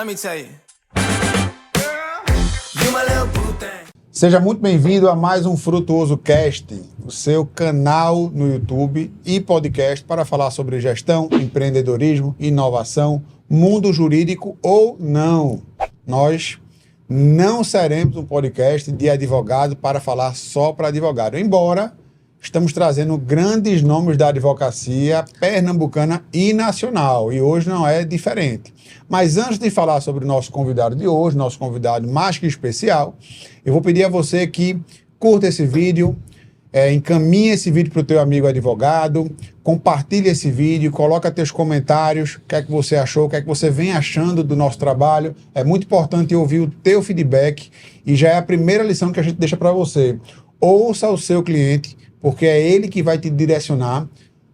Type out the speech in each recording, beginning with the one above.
let me tell you. You my little boo thing. Seja muito bem-vindo a mais um Frutuoso Cast, o seu canal no YouTube e podcast para falar sobre gestão, empreendedorismo, inovação, mundo jurídico ou não. Nós não seremos um podcast de advogado para falar só para advogado, embora estamos trazendo grandes nomes da advocacia pernambucana e nacional, e hoje não é diferente. Mas antes de falar sobre o nosso convidado de hoje, nosso convidado mais que especial, eu vou pedir a você que curta esse vídeo, encaminhe esse vídeo para o teu amigo advogado, compartilhe esse vídeo, coloca teus comentários, o que é que você achou, o que é que você vem achando do nosso trabalho. É muito importante ouvir o teu feedback e já é a primeira lição que a gente deixa para você. Ouça o seu cliente, porque é ele que vai te direcionar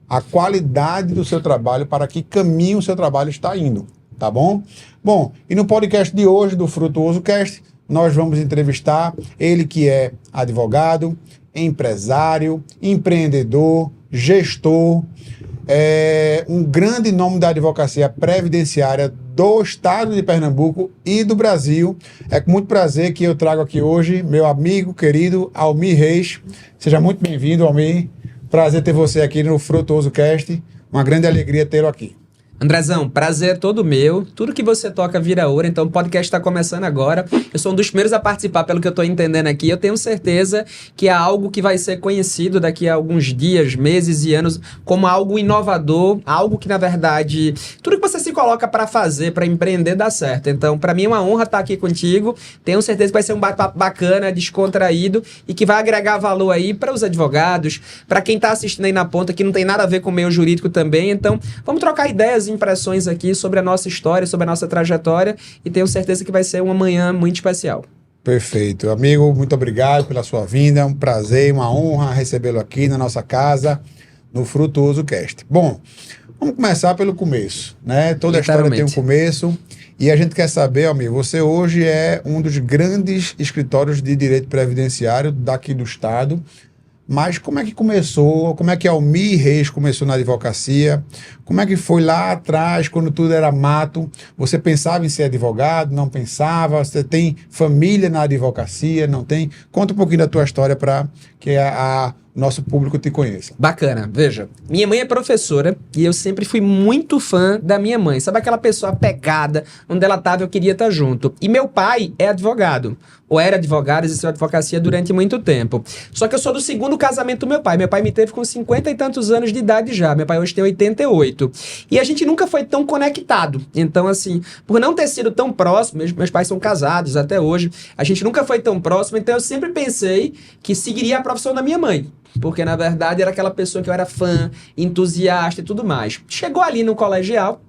a qualidade do seu trabalho, para que caminho o seu trabalho está indo, tá bom? Bom, e no podcast de hoje, do Frutuoso Cast, nós vamos entrevistar ele que é advogado, empresário, empreendedor, gestor, um grande nome da advocacia previdenciária do estado de Pernambuco e do Brasil. É com muito prazer que eu trago aqui hoje meu amigo querido Almir Reis. Seja muito bem-vindo, Almir. Prazer ter você aqui no Frutuoso Cast. Uma grande alegria tê-lo aqui. Andrezão, prazer é todo meu. Tudo que você toca vira ouro, então o podcast está começando agora. Eu sou um dos primeiros a participar, pelo que eu estou entendendo aqui. Eu tenho certeza que é algo que vai ser conhecido daqui a alguns dias, meses e anos como algo inovador, algo que, na verdade, tudo que você se coloca para fazer, para empreender, dá certo. Então, para mim é uma honra estar aqui contigo. Tenho certeza que vai ser um bate-papo bacana, descontraído e que vai agregar valor aí para os advogados, para quem está assistindo aí na ponta, que não tem nada a ver com o meio jurídico também. Então, vamos trocar ideias, impressões aqui sobre a nossa história, sobre a nossa trajetória, e tenho certeza que vai ser uma manhã muito especial. Perfeito. Amigo, muito obrigado pela sua vinda, um prazer, uma honra recebê-lo aqui na nossa casa, no Frutuoso Cast. Bom, vamos começar pelo começo, né? Toda a história tem um começo, e a gente quer saber, amigo, você hoje é um dos grandes escritórios de direito previdenciário daqui do estado. Mas como é que começou? Como é que Almir Reis começou na advocacia? Como é que foi lá atrás, quando tudo era mato? Você pensava em ser advogado? Não pensava? Você tem família na advocacia? Não tem? Conta um pouquinho da tua história para que nosso público te conheça. Bacana. Veja, minha mãe é professora e eu sempre fui muito fã da minha mãe. Sabe aquela pessoa apegada, onde ela estava eu queria estar junto. E meu pai é advogado, ou era advogado, exerceu advocacia durante muito tempo. Só que eu sou do segundo casamento do meu pai. Meu pai me teve com 50 e tantos anos de idade já. Meu pai hoje tem 88. E a gente nunca foi tão conectado. Então, assim, por não ter sido tão próximo, meus pais são casados até hoje, a gente nunca foi tão próximo, então eu sempre pensei que seguiria a profissão da minha mãe. Porque, na verdade, era aquela pessoa que eu era fã, entusiasta e tudo mais. Chegou ali no colegial,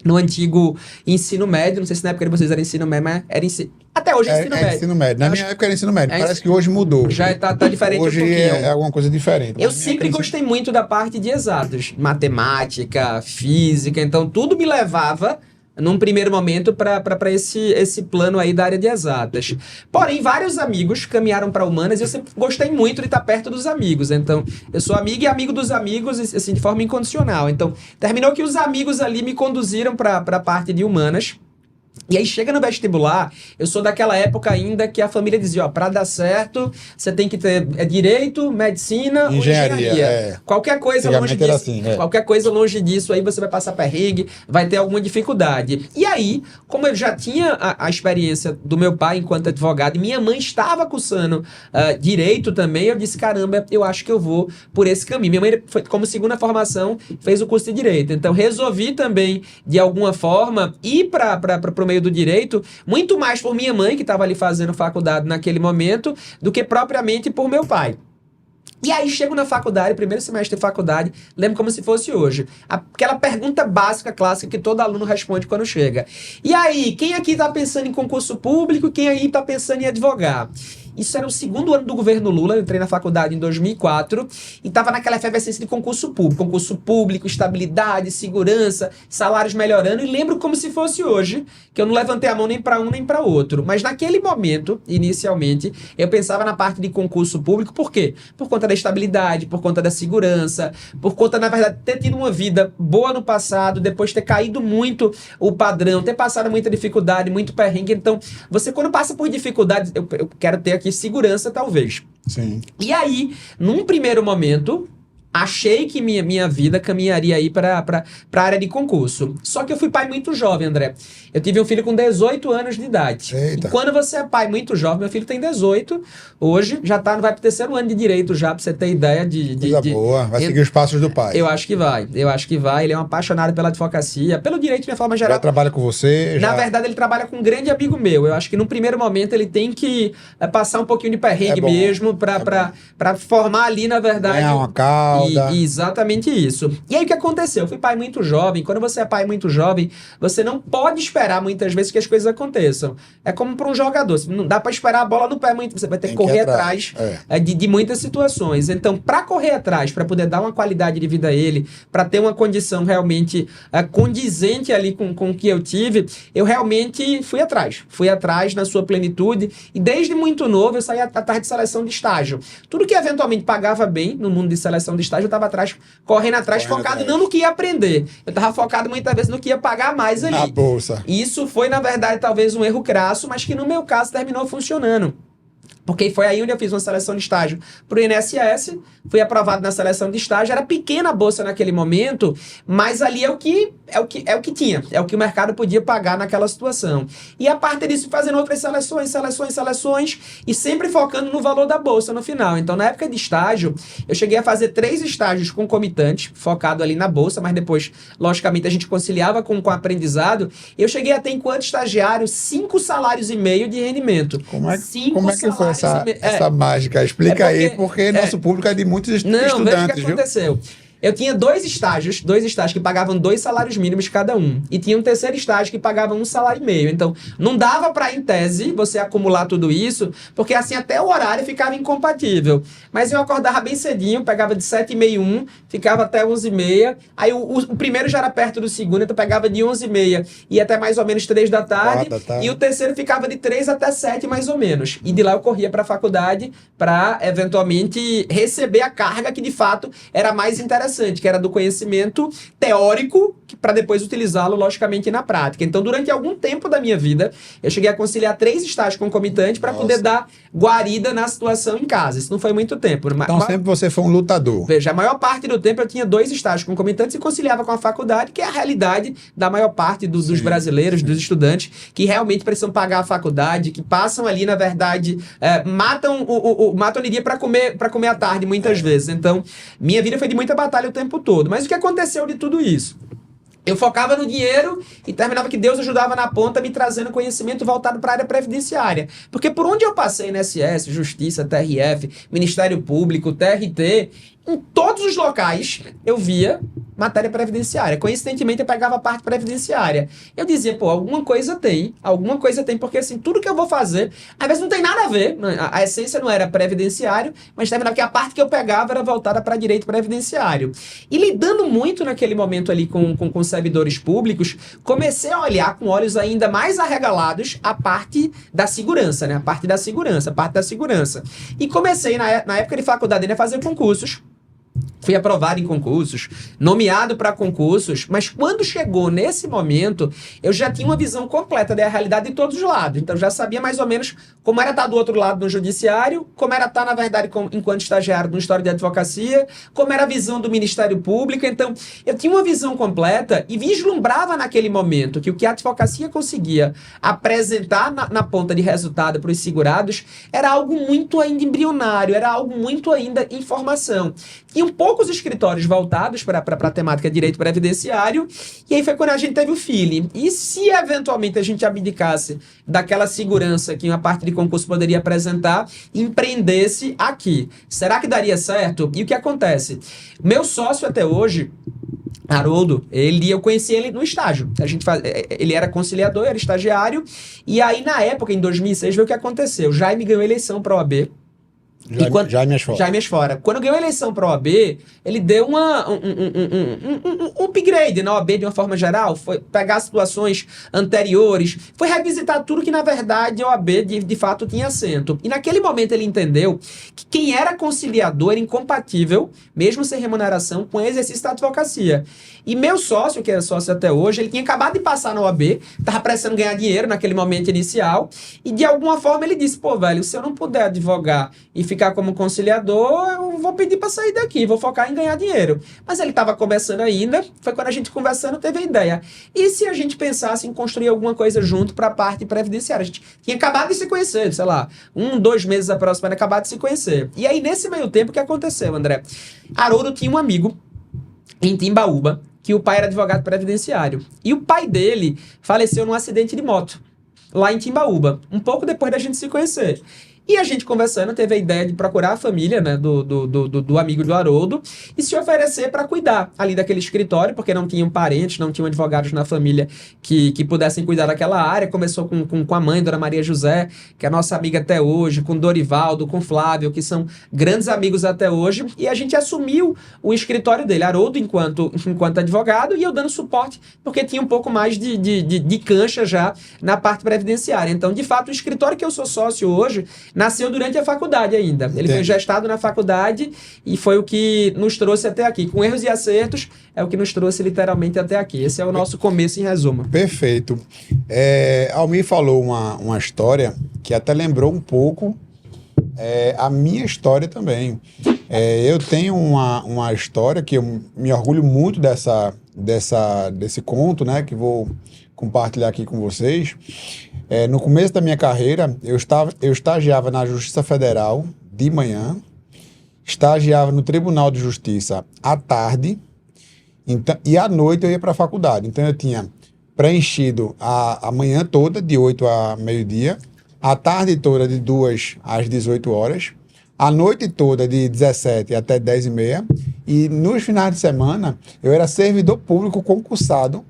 no antigo ensino médio, não sei se na época de vocês era ensino médio, mas era ensino... Até hoje é ensino médio. É ensino médio. Na minha época era ensino médio. Parece que hoje mudou. Já tá diferente hoje um pouquinho. É alguma coisa diferente. Eu sempre gostei muito da parte de exatas. Matemática, física, então tudo me levava num primeiro momento para esse plano aí da área de exatas. Porém, vários amigos caminharam para humanas e eu sempre gostei muito de estar perto dos amigos. Então, eu sou amigo e amigo dos amigos, assim, de forma incondicional. Então, terminou que os amigos ali me conduziram para a parte de humanas. E aí chega no vestibular, eu sou daquela época ainda que a família dizia, ó, pra dar certo, você tem que ter direito, medicina ou engenharia. Qualquer coisa longe disso, assim, qualquer coisa longe disso, aí você vai passar perrengue, vai ter alguma dificuldade. E aí, como eu já tinha a experiência do meu pai enquanto advogado, e minha mãe estava cursando direito também, eu disse, caramba, eu acho que eu vou por esse caminho. Minha mãe, foi, como segunda formação, fez o curso de direito. Então, resolvi também, de alguma forma, ir para o meio do direito, muito mais por minha mãe, que estava ali fazendo faculdade naquele momento, do que propriamente por meu pai. E aí chego na faculdade, primeiro semestre de faculdade, lembro como se fosse hoje. Aquela pergunta básica, clássica, que todo aluno responde quando chega. E aí, quem aqui está pensando em concurso público? Quem aí está pensando em advogar? Isso era o segundo ano do governo Lula, eu entrei na faculdade em 2004 e estava naquela efervescência de concurso público, estabilidade, segurança, salários melhorando, e lembro como se fosse hoje, que eu não levantei a mão nem para um nem para outro. Mas naquele momento, inicialmente, eu pensava na parte de concurso público, por quê? Por conta da estabilidade, por conta da segurança, por conta, na verdade, ter tido uma vida boa no passado, depois ter caído muito o padrão, ter passado muita dificuldade, muito perrengue. Então, você quando passa por dificuldade, eu quero ter aqui segurança, talvez. Sim. E aí, num primeiro momento, achei que minha vida caminharia aí para a área de concurso. Só que eu fui pai muito jovem, André. Eu tive um filho com 18 anos de idade. Eita. E quando você é pai muito jovem, meu filho tem 18, hoje já vai pro terceiro ano de direito já, pra você ter ideia Coisa boa, vai seguir os passos do pai. Eu acho que vai. Ele é um apaixonado pela advocacia, pelo direito de forma geral. Já trabalha com você? Na verdade, ele trabalha com um grande amigo meu. Eu acho que num primeiro momento ele tem que passar um pouquinho de perrengue mesmo para formar ali, na verdade... Ganhar uma cauda. Exatamente isso. E aí o que aconteceu? Eu fui pai muito jovem. Quando você é pai muito jovem, você não pode esperar muitas vezes que as coisas aconteçam. É como para um jogador. Não dá para esperar a bola no pé muito. Você vai ter que correr atrás de muitas situações. Então, para correr atrás, para poder dar uma qualidade de vida a ele, para ter uma condição realmente condizente ali com o que eu tive, eu realmente fui atrás. Fui atrás na sua plenitude. E desde muito novo, eu saí atrás de seleção de estágio. Tudo que eventualmente pagava bem no mundo de seleção de estágio, eu estava correndo atrás, focado não no que ia aprender. Eu estava focado muitas vezes no que ia pagar mais ali. Na bolsa. Isso foi, na verdade, talvez um erro crasso, mas que no meu caso terminou funcionando. Porque foi aí onde eu fiz uma seleção de estágio para o INSS, fui aprovado na seleção de estágio, era pequena a bolsa naquele momento, mas ali é o que tinha, é o que o mercado podia pagar naquela situação. E a partir disso, fazendo outras seleções, e sempre focando no valor da bolsa no final. Então, na época de estágio, eu cheguei a fazer 3 estágios concomitantes, focado ali na bolsa, mas depois, logicamente, a gente conciliava com o aprendizado. Eu cheguei a ter, enquanto estagiário, 5 salários e meio de rendimento. Como é que foi essa mágica? Explica aí, porque nosso público é de muitos estudantes, veja o que aconteceu. Eu tinha 2 estágios que pagavam 2 salários mínimos cada um. E tinha um terceiro estágio que pagava 1 salário e meio. Então, não dava para, em tese, você acumular tudo isso, porque assim até o horário ficava incompatível. Mas eu acordava bem cedinho, pegava de 7h30, ficava até 11h30. Aí o primeiro já era perto do segundo, então pegava de 11h30 e até mais ou menos 3 da tarde. E o terceiro ficava de 3 até 7, mais ou menos. E de lá eu corria para a faculdade para, eventualmente, receber a carga que, de fato, era mais interessante, que era do conhecimento teórico, para depois utilizá-lo, logicamente, na prática. Então, durante algum tempo da minha vida, eu cheguei a conciliar 3 estágios concomitantes para poder dar guarida na situação em casa. Isso não foi muito tempo. Então, sempre você foi um lutador. Veja, a maior parte do tempo eu tinha 2 estágios concomitantes e conciliava com a faculdade, que é a realidade da maior parte dos brasileiros, dos estudantes, que realmente precisam pagar a faculdade, que passam ali, na verdade, matam o dia para comer à tarde, muitas vezes. Então, minha vida foi de muita batalha o tempo todo. Mas o que aconteceu de tudo isso? Eu focava no dinheiro e terminava que Deus ajudava na ponta, me trazendo conhecimento voltado para a área previdenciária. Porque por onde eu passei, INSS, Justiça, TRF, Ministério Público, TRT, em todos os locais eu via matéria previdenciária. Coincidentemente, eu pegava a parte previdenciária. Eu dizia, alguma coisa tem, porque assim, tudo que eu vou fazer, às vezes não tem nada a ver, a essência não era previdenciário, mas terminava que a parte que eu pegava era voltada para direito previdenciário. E lidando muito naquele momento ali com servidores públicos, comecei a olhar com olhos ainda mais arregalados a parte da segurança, né? A parte da segurança. E comecei, na época de faculdade, a fazer concursos. Fui aprovado em concursos, nomeado para concursos, mas quando chegou nesse momento, eu já tinha uma visão completa da realidade de todos os lados. Então, já sabia mais ou menos como era estar do outro lado no judiciário, como era estar, na verdade, enquanto estagiário no escritório de advocacia, como era a visão do Ministério Público. Então, eu tinha uma visão completa e vislumbrava naquele momento que o que a advocacia conseguia apresentar na ponta de resultado para os segurados era algo muito ainda embrionário, era algo muito ainda em formação. Tinham poucos escritórios voltados para a temática de direito previdenciário, e aí foi quando a gente teve o feeling. E se eventualmente a gente abdicasse daquela segurança que uma parte de concurso poderia apresentar, empreendesse aqui? Será que daria certo? E o que acontece? Meu sócio até hoje Haroldo, eu conheci ele no estágio. Ele era conciliador, era estagiário. E aí, na época, em 2006, veio o que aconteceu. Jaime ganhou a eleição para a OAB. Jaime Asfora. Jaime Asfora. Quando ganhou a eleição para a OAB, ele deu um upgrade na OAB de uma forma geral. Foi pegar situações anteriores, foi revisitar tudo que, na verdade, a OAB de fato tinha assento. E naquele momento ele entendeu que quem era conciliador era incompatível, mesmo sem remuneração, com o exercício da advocacia. E meu sócio, que é sócio até hoje, ele tinha acabado de passar na OAB, estava precisando ganhar dinheiro naquele momento inicial, e de alguma forma ele disse, pô, velho, se eu não puder advogar e ficar como conciliador, eu vou pedir para sair daqui, vou focar em ganhar dinheiro. Mas ele estava começando ainda, foi quando a gente conversando teve a ideia. E se a gente pensasse em construir alguma coisa junto para a parte previdenciária? A gente tinha acabado de se conhecer, sei lá, 2 meses aproximadamente, acabado de se conhecer. E aí, nesse meio tempo, o que aconteceu, André? Haroldo tinha um amigo em Timbaúba, que o pai era advogado previdenciário. E o pai dele faleceu num acidente de moto, lá em Timbaúba, um pouco depois da gente se conhecer. E a gente conversando, teve a ideia de procurar a família, né, do amigo do Haroldo e se oferecer para cuidar ali daquele escritório, porque não tinham parentes, não tinham advogados na família que pudessem cuidar daquela área. Começou com a mãe, Dona Maria José, que é nossa amiga até hoje, com Dorivaldo, com Flávio, que são grandes amigos até hoje, e a gente assumiu o escritório dele, Haroldo enquanto advogado, e eu dando suporte, porque tinha um pouco mais de cancha já na parte previdenciária. Então, de fato, o escritório que eu sou sócio hoje nasceu durante a faculdade ainda. Ele foi gestado na faculdade e foi o que nos trouxe até aqui. Com erros e acertos, é o que nos trouxe literalmente até aqui. Esse é o nosso começo em resumo. Perfeito. Almir falou uma história que até lembrou um pouco a minha história também. Eu tenho uma história que eu me orgulho muito desse conto, né, que vou compartilhar aqui com vocês. No começo da minha carreira, eu estagiava na Justiça Federal de manhã, estagiava no Tribunal de Justiça à tarde, então, e à noite eu ia para a faculdade. Então eu tinha preenchido a manhã toda, de 8 a meio-dia, a tarde toda, de 2 às 18 horas, a noite toda, de 17 até 10h30, e nos finais de semana eu era servidor público concursado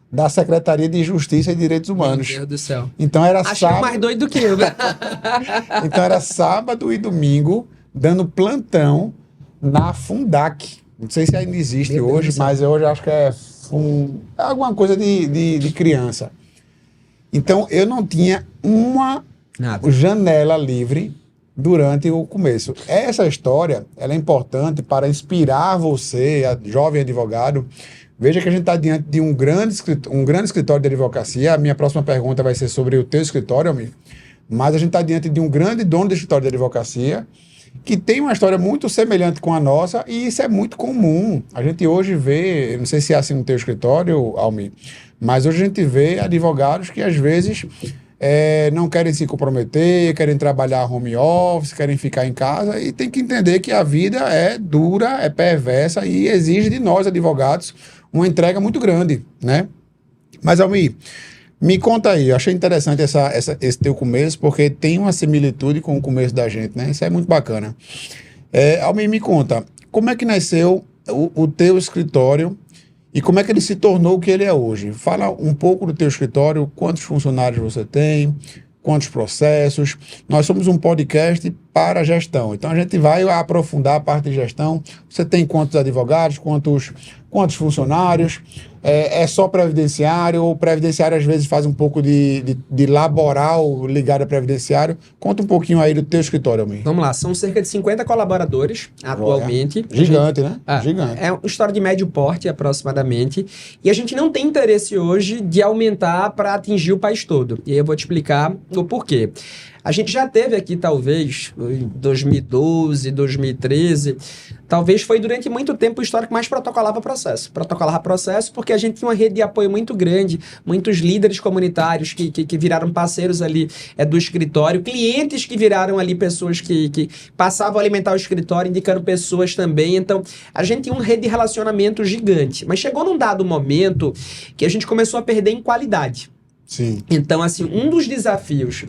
da Secretaria de Justiça e Direitos Humanos. Meu Deus do céu. Então era sábado... mais doido do que eu. Então era sábado e domingo, dando plantão na Fundac. Não sei se ainda existe hoje, mas hoje acho que é alguma coisa de criança. Então eu não tinha uma janela livre durante o começo. Essa história, ela é importante para inspirar você, jovem advogado. Veja que a gente está diante de um grande escritório de advocacia. A minha próxima pergunta vai ser sobre o teu escritório, Almir. Mas a gente está diante de um grande dono de escritório de advocacia que tem uma história muito semelhante com a nossa, e isso é muito comum. A gente hoje vê, não sei se é assim no teu escritório, Almir, mas hoje a gente vê advogados que às vezes não querem se comprometer, querem trabalhar home office, querem ficar em casa, e tem que entender que a vida é dura, é perversa e exige de nós, advogados, uma entrega muito grande, né? Mas, Almir, me conta aí, eu achei interessante esse teu começo, porque tem uma similitude com o começo da gente, né? Isso é muito bacana. Almir, me conta, como é que nasceu o teu escritório e como é que ele se tornou o que ele é hoje? Fala um pouco do teu escritório, quantos funcionários você tem, quantos processos. Nós somos um podcast para gestão, então a gente vai aprofundar a parte de gestão. Você tem quantos advogados, quantos funcionários, é só previdenciário, ou previdenciário às vezes faz um pouco de laboral ligado a previdenciário. Conta um pouquinho aí do teu escritório, Almir. Vamos lá, são cerca de 50 colaboradores atualmente. Gigante, né? Gigante. É uma história de médio porte, aproximadamente, e a gente não tem interesse hoje de aumentar para atingir o país todo. E aí eu vou te explicar o porquê. A gente já teve aqui, talvez, em 2012, 2013, talvez foi durante muito tempo o histórico mais protocolava processo. Protocolava processo porque a gente tinha uma rede de apoio muito grande, muitos líderes comunitários que viraram parceiros ali do escritório, clientes que viraram ali pessoas que passavam a alimentar o escritório, indicando pessoas também. Então, a gente tinha uma rede de relacionamento gigante. Mas chegou num dado momento que a gente começou a perder em qualidade. Sim. Então, assim, um dos desafios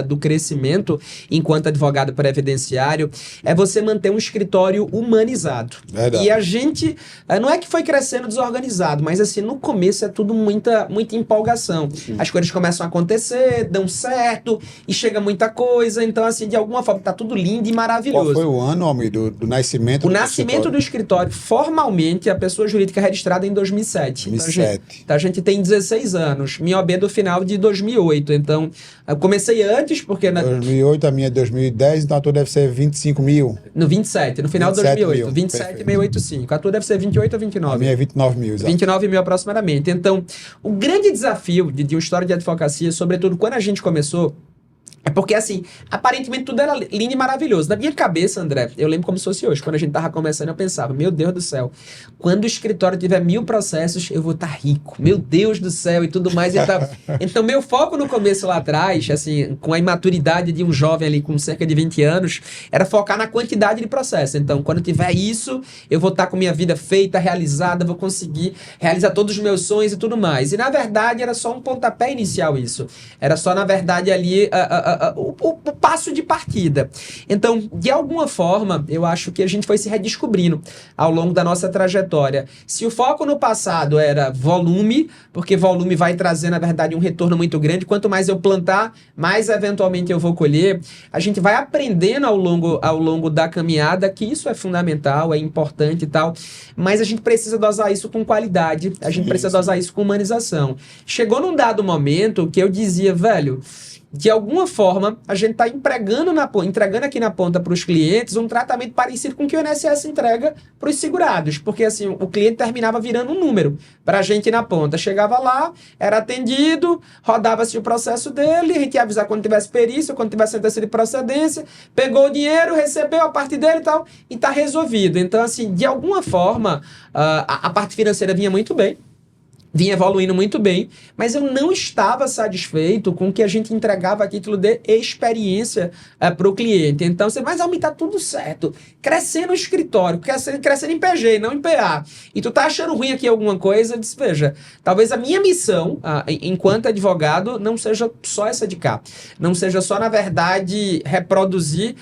do crescimento enquanto advogado previdenciário é você manter um escritório humanizado. Verdade. E a gente, não é que foi crescendo desorganizado, mas assim, no começo é tudo muita empolgação. As coisas começam a acontecer, dão certo, e chega muita coisa, então assim, de alguma forma, tá tudo lindo e maravilhoso. Qual foi o ano, Almir, do nascimento O nascimento do escritório, formalmente, a pessoa jurídica registrada em 2007. 2007. Então, a gente tem 16 anos. Minha OB do final de 2008. Então, eu comecei antes, porque... 2008, a minha é 2010, então a tua deve ser 25 mil. No 27, no final de 2008. 27.685. A tua deve ser 28 ou 29? A minha é 29 mil, exato. 29 mil aproximadamente. Então, o grande desafio de uma história de advocacia, sobretudo quando a gente começou, é porque, assim, aparentemente tudo era lindo e maravilhoso. Na minha cabeça, André, eu lembro como se fosse hoje. Quando a gente tava começando, eu pensava, meu Deus do céu, quando o escritório tiver 1000 processos, eu vou estar rico. Meu Deus do céu e tudo mais. Então, meu foco no começo lá atrás, assim, com a imaturidade de um jovem ali com cerca de 20 anos, era focar na quantidade de processos. Então, quando tiver isso, eu vou estar com minha vida feita, realizada, vou conseguir realizar todos os meus sonhos e tudo mais. E, na verdade, era só um pontapé inicial isso. Era só, na verdade, ali... o passo de partida. Então, de alguma forma, eu acho que a gente foi se redescobrindo ao longo da nossa trajetória. Se o foco no passado era volume, porque volume vai trazer, na verdade, um retorno muito grande, quanto mais eu plantar, mais eventualmente eu vou colher, a gente vai aprendendo ao longo da caminhada que isso é fundamental, é importante e tal, mas a gente precisa dosar isso com qualidade, a gente precisa dosar isso com humanização. Chegou num dado momento que eu dizia, velho, de alguma forma, a gente está entregando aqui na ponta para os clientes um tratamento parecido com o que o INSS entrega para os segurados. Porque assim, o cliente terminava virando um número para a gente na ponta. Chegava lá, era atendido, rodava-se o processo dele, a gente ia avisar quando tivesse perícia, quando tivesse sentença de procedência, pegou o dinheiro, recebeu a parte dele e tal, e está resolvido. Então, assim, de alguma forma, a parte financeira vinha muito bem, vinha evoluindo muito bem, mas eu não estava satisfeito com o que a gente entregava a título de experiência para o cliente. Então, mas Almir, tá tudo certo. Crescendo o escritório, crescendo em PG, não em PA. E tu tá achando ruim aqui alguma coisa? Eu disse, veja, talvez a minha missão, enquanto advogado, não seja só essa de cá. Não seja só, na verdade, reproduzir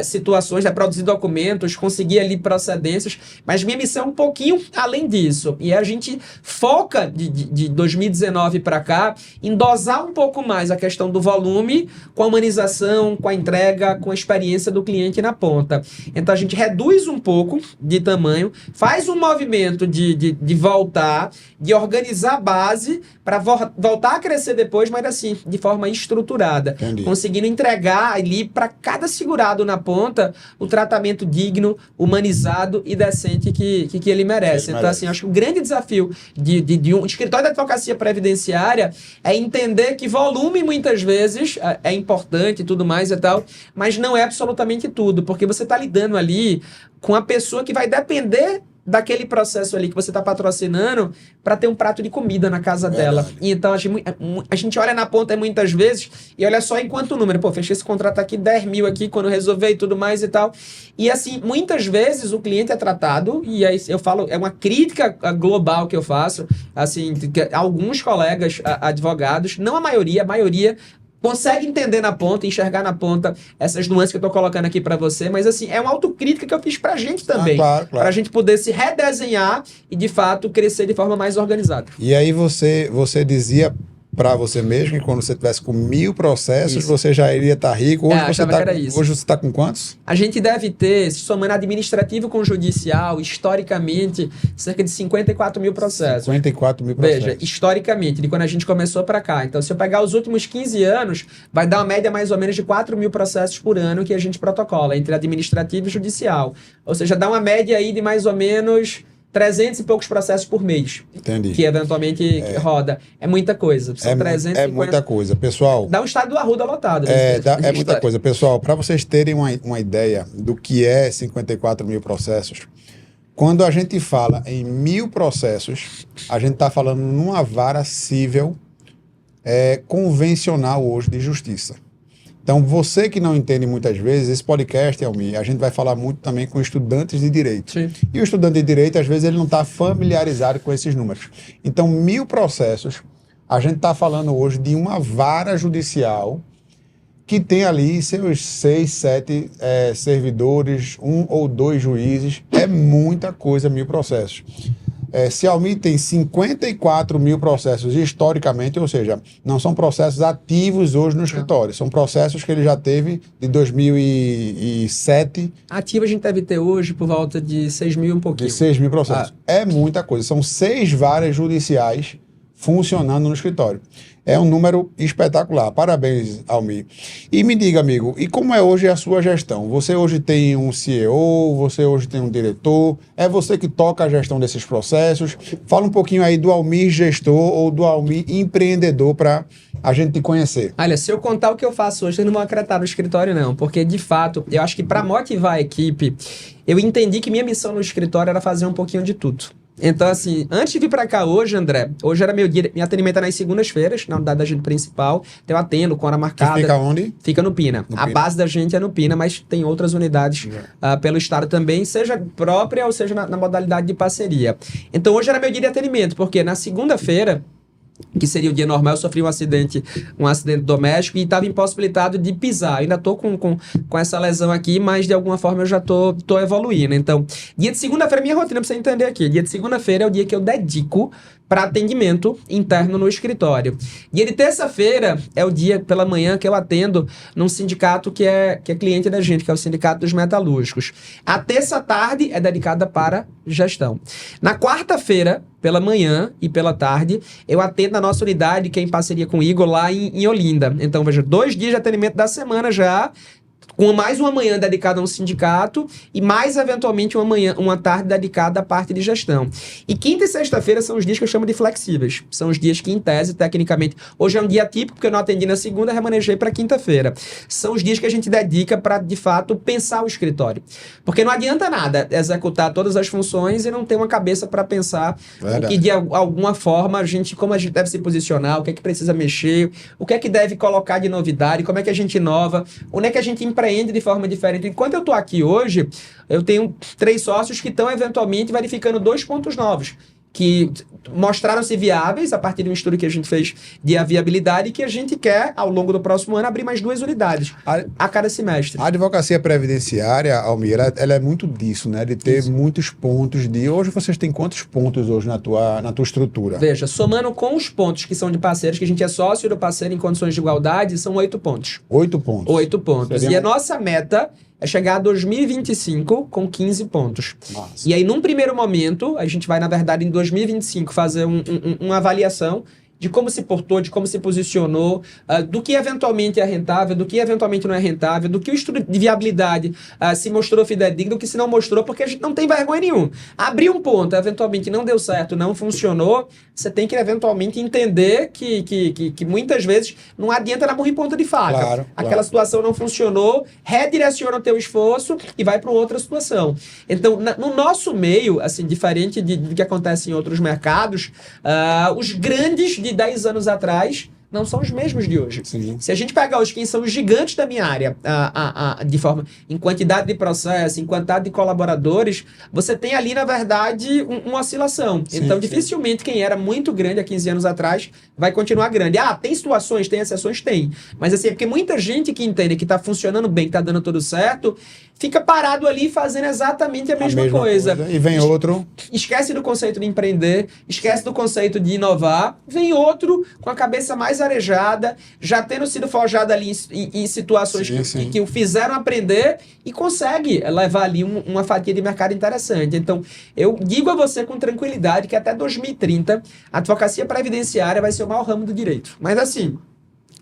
situações, reproduzir documentos, conseguir ali procedências, mas minha missão é um pouquinho além disso. E a gente foca de 2019 para cá, em dosar um pouco mais a questão do volume com a humanização, com a entrega, com a experiência do cliente na ponta. Então a gente reduz um pouco de tamanho, faz um movimento de voltar, de organizar a base para voltar a crescer depois, mas assim, de forma estruturada. Entendi. Conseguindo entregar ali para cada segurado na ponta o tratamento digno, humanizado e decente que ele merece. Então assim, acho que o grande desafio de um escritório de advocacia previdenciária é entender que volume muitas vezes é importante e tudo mais e tal, mas não é absolutamente tudo, porque você está lidando ali com a pessoa que vai depender daquele processo ali que você está patrocinando para ter um prato de comida na casa dela. E então a gente olha na ponta muitas vezes e olha só enquanto número. Pô, fechei esse contrato aqui, 10 mil aqui quando resolver e tudo mais e tal. E assim, muitas vezes o cliente é tratado, e aí eu falo, é uma crítica global que eu faço, assim, que alguns colegas advogados, não a maioria consegue entender na ponta, enxergar na ponta essas nuances que eu tô colocando aqui para você, mas assim, é uma autocrítica que eu fiz pra gente também. Claro. Pra gente poder se redesenhar e, de fato, crescer de forma mais organizada. E aí você dizia para você mesmo que quando você tivesse com 1000 processos, isso, você já iria estar rico. Hoje você está com quantos? A gente deve ter, somando administrativo com judicial, historicamente, cerca de 54 mil processos. 54 mil processos. Veja, historicamente, de quando a gente começou para cá. Então, se eu pegar os últimos 15 anos, vai dar uma média mais ou menos de 4 mil processos por ano que a gente protocola, entre administrativo e judicial. Ou seja, dá uma média aí de mais ou menos 300 e poucos processos por mês. Entendi. Que eventualmente roda. É muita coisa. São 350... É muita coisa, pessoal. Dá um estado do Arruda lotado. É muita coisa. Pessoal, para vocês terem uma ideia do que é 54 mil processos, quando a gente fala em 1000 processos, a gente está falando numa vara civil convencional hoje de justiça. Então, você que não entende muitas vezes, esse podcast, Almir, a gente vai falar muito também com estudantes de direito. Sim. E o estudante de direito, às vezes, ele não está familiarizado com esses números. Então, 1000 processos, A gente está falando hoje de uma vara judicial que tem ali seus 6, 7 servidores, 1 ou 2 juízes. É muita coisa, 1000 processos. Xiaomi tem 54 mil processos historicamente, ou seja, não são processos ativos hoje no escritório, são processos que ele já teve de 2007. Ativo a gente deve ter hoje por volta de 6 mil e um pouquinho. De 6 mil processos. É muita coisa. São 6 varas judiciais funcionando no escritório. É um número espetacular. Parabéns, Almir. E me diga, amigo, e como é hoje a sua gestão? Você hoje tem um CEO, você hoje tem um diretor, é você que toca a gestão desses processos? Fala um pouquinho aí do Almir gestor ou do Almir empreendedor para a gente te conhecer. Olha, se eu contar o que eu faço hoje, vocês não vão acreditar no escritório não, porque de fato, eu acho que para motivar a equipe, eu entendi que minha missão no escritório era fazer um pouquinho de tudo. Então, assim, antes de vir pra cá hoje, André, hoje era meu dia, meu atendimento é nas segundas-feiras, na unidade da gente principal, então eu atendo com hora marcada. Que fica onde? Fica no Pina. No a Pina. base da gente é no Pina, mas tem outras unidades pelo estado também, seja própria ou seja na modalidade de parceria. Então, hoje era meu dia de atendimento, porque na segunda-feira, que seria o dia normal, eu sofri um acidente doméstico e estava impossibilitado de pisar. Ainda estou com essa lesão aqui, mas de alguma forma eu já tô evoluindo. Então, dia de segunda-feira, minha rotina, pra você entender aqui, dia de segunda-feira é o dia que eu dedico para atendimento interno no escritório. Dia de terça-feira é o dia pela manhã que eu atendo num sindicato que é cliente da gente, que é o Sindicato dos Metalúrgicos. A terça-tarde é dedicada para gestão. Na quarta-feira, pela manhã e pela tarde, eu atendo na nossa unidade, que é em parceria com o Igor, lá em Olinda. Então, veja, 2 dias de atendimento da semana já, com mais uma manhã dedicada a um sindicato e mais, eventualmente, uma tarde dedicada à parte de gestão. E quinta e sexta-feira são os dias que eu chamo de flexíveis. São os dias que, em tese, tecnicamente, hoje é um dia típico, porque eu não atendi na segunda, remanejei para quinta-feira. São os dias que a gente dedica para, de fato, pensar o escritório. Porque não adianta nada executar todas as funções e não ter uma cabeça para pensar o que, de alguma forma, como a gente deve se posicionar, o que é que precisa mexer, o que é que deve colocar de novidade, como é que a gente inova, onde é que a gente empreende de forma diferente. Enquanto eu estou aqui hoje, eu tenho 3 sócios que estão eventualmente verificando 2 pontos novos, que mostraram-se viáveis a partir de um estudo que a gente fez de viabilidade e que a gente quer, ao longo do próximo ano, abrir mais 2 unidades a cada semestre. A advocacia previdenciária, Almir, ela é muito disso, né? De ter muitos pontos de... Hoje vocês têm quantos pontos hoje na tua estrutura? Veja, somando com os pontos que são de parceiros, que a gente é sócio do parceiro em condições de igualdade, são 8 pontos. 8 pontos? 8 pontos. E a nossa meta é chegar a 2025 com 15 pontos. Nossa. E aí, num primeiro momento, a gente vai, na verdade, em 2025, fazer uma avaliação de como se portou, de como se posicionou, do que eventualmente é rentável, do que eventualmente não é rentável, do que o estudo de viabilidade se mostrou fidedigno, do que se não mostrou, porque a gente não tem vergonha nenhuma. Abrir um ponto, eventualmente não deu certo, não funcionou, você tem que eventualmente entender que muitas vezes não adianta na murra em ponta de faca. Claro, Aquela situação não funcionou, redireciona o teu esforço e vai para outra situação. Então, no nosso meio, assim, diferente do que acontece em outros mercados, os grandes de 10 anos atrás não são os mesmos de hoje. Sim. Se a gente pegar hoje quem são os gigantes da minha área, de forma, em quantidade de processo, em quantidade de colaboradores, você tem ali, na verdade, uma oscilação. Sim, então, sim. dificilmente quem era muito grande há 15 anos atrás vai continuar grande. Tem situações, tem exceções? Tem. Mas assim, é porque muita gente que entende que está funcionando bem, que está dando tudo certo, fica parado ali fazendo exatamente a mesma coisa. E vem outro... Esquece do conceito de empreender, esquece do conceito de inovar, vem outro com a cabeça mais arejada, já tendo sido forjado ali em situações que o fizeram aprender e consegue levar ali uma fatia de mercado interessante. Então, eu digo a você com tranquilidade que até 2030 a advocacia previdenciária vai ser o maior ramo do direito. Mas assim,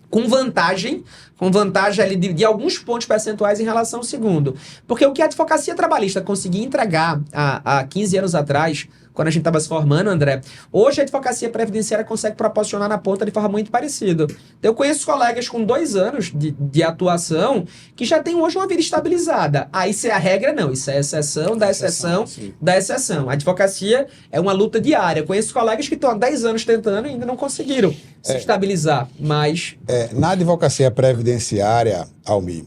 com vantagem ali de alguns pontos percentuais em relação ao segundo. Porque o que a advocacia trabalhista conseguia entregar há 15 anos atrás, quando a gente estava se formando, André, hoje a advocacia previdenciária consegue proporcionar na ponta de forma muito parecida. Eu conheço colegas com 2 anos de atuação que já têm hoje uma vida estabilizada. Isso é a regra? Não. Isso é exceção da exceção da exceção. A advocacia é uma luta diária. Eu conheço colegas que estão há 10 anos tentando e ainda não conseguiram se estabilizar. Mas... na advocacia previdenciária, Almir,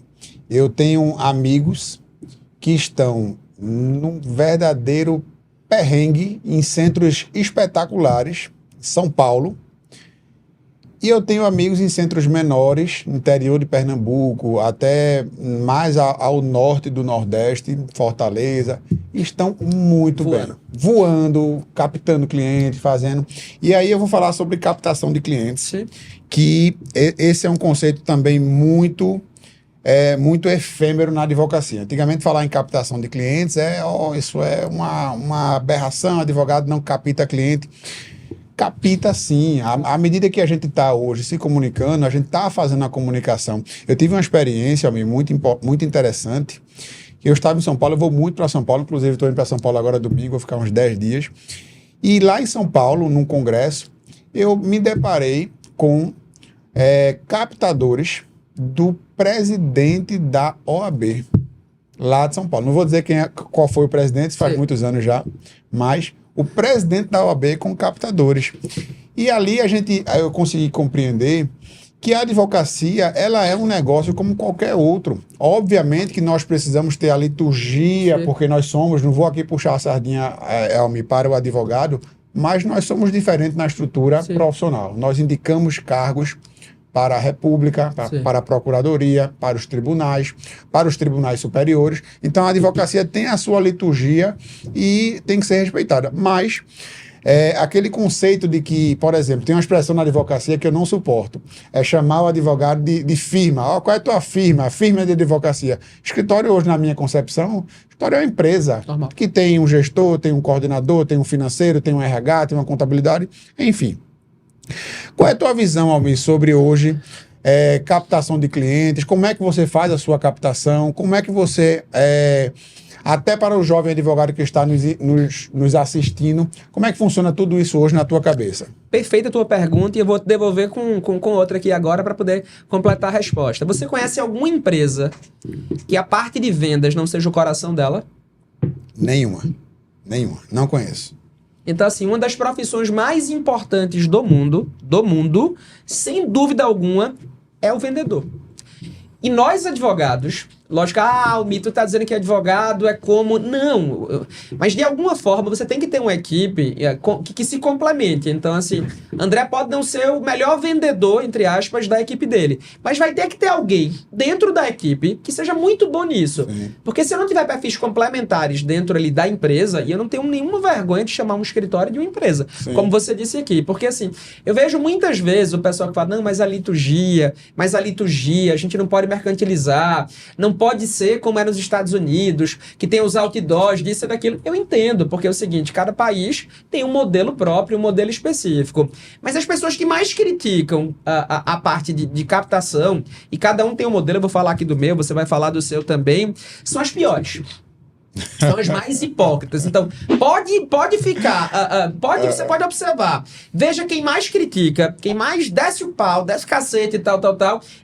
eu tenho amigos que estão num verdadeiro perrengue em centros espetaculares, São Paulo, E eu tenho amigos em centros menores, no interior de Pernambuco, até mais ao norte do Nordeste, Fortaleza, estão muito bem. Voando, captando clientes, fazendo. E aí eu vou falar sobre captação de clientes, Sim. que esse é um conceito também muito efêmero na advocacia. Antigamente falar em captação de clientes isso é uma aberração, advogado não capta cliente. Capita sim. À medida que a gente está hoje se comunicando, a gente está fazendo a comunicação. Eu tive uma experiência muito interessante. Eu estava em São Paulo, eu vou muito para São Paulo, inclusive estou indo para São Paulo agora domingo, vou ficar uns 10 dias. E lá em São Paulo, num congresso, eu me deparei com captadores do presidente da OAB, lá de São Paulo. Não vou dizer qual foi o presidente, isso faz muitos anos já, mas o presidente da OAB com captadores. E ali eu consegui compreender que a advocacia, ela é um negócio como qualquer outro. Obviamente que nós precisamos ter a liturgia, porque nós somos, não vou aqui puxar a sardinha, Elmi, para o advogado, mas nós somos diferentes na estrutura profissional. Nós indicamos cargos para a República, para a Procuradoria, para os tribunais superiores. Então, a advocacia tem a sua liturgia e tem que ser respeitada. Mas, aquele conceito de que, por exemplo, tem uma expressão na advocacia que eu não suporto, é chamar o advogado de firma. Qual é a tua firma? A firma de advocacia. Escritório hoje, na minha concepção, escritório é uma empresa que tem um gestor, tem um coordenador, tem um financeiro, tem um RH, tem uma contabilidade, enfim. Qual é a tua visão, Almir, sobre hoje captação de clientes? Como é que você faz a sua captação? Como é que você, até para o jovem advogado que está nos assistindo, como é que funciona tudo isso hoje na tua cabeça? Perfeita a tua pergunta e eu vou te devolver com outra aqui agora para poder completar a resposta. Você conhece alguma empresa que a parte de vendas não seja o coração dela? Nenhuma. Não conheço. Então, assim, uma das profissões mais importantes do mundo, sem dúvida alguma, é o vendedor. E nós, advogados, lógico, o Mito está dizendo que advogado é como... Não, mas de alguma forma você tem que ter uma equipe que se complemente. Então, assim, André pode não ser o melhor vendedor, entre aspas, da equipe dele, mas vai ter que ter alguém dentro da equipe que seja muito bom nisso. Sim. Porque se eu não tiver perfis complementares dentro ali da empresa, e eu não tenho nenhuma vergonha de chamar um escritório de uma empresa, sim, como você disse aqui. Porque, assim, eu vejo muitas vezes o pessoal que fala, não, mas a liturgia, a gente não pode mercantilizar, não pode ser como é nos Estados Unidos, que tem os outdoors, disso e daquilo. Eu entendo, porque é o seguinte, cada país tem um modelo próprio, um modelo específico. Mas as pessoas que mais criticam a parte de captação, e cada um tem um modelo, eu vou falar aqui do meu, você vai falar do seu também, são as piores. São as mais hipócritas. Então, pode ficar, você pode observar. Veja quem mais critica, quem mais desce o pau, desce o cacete e tal,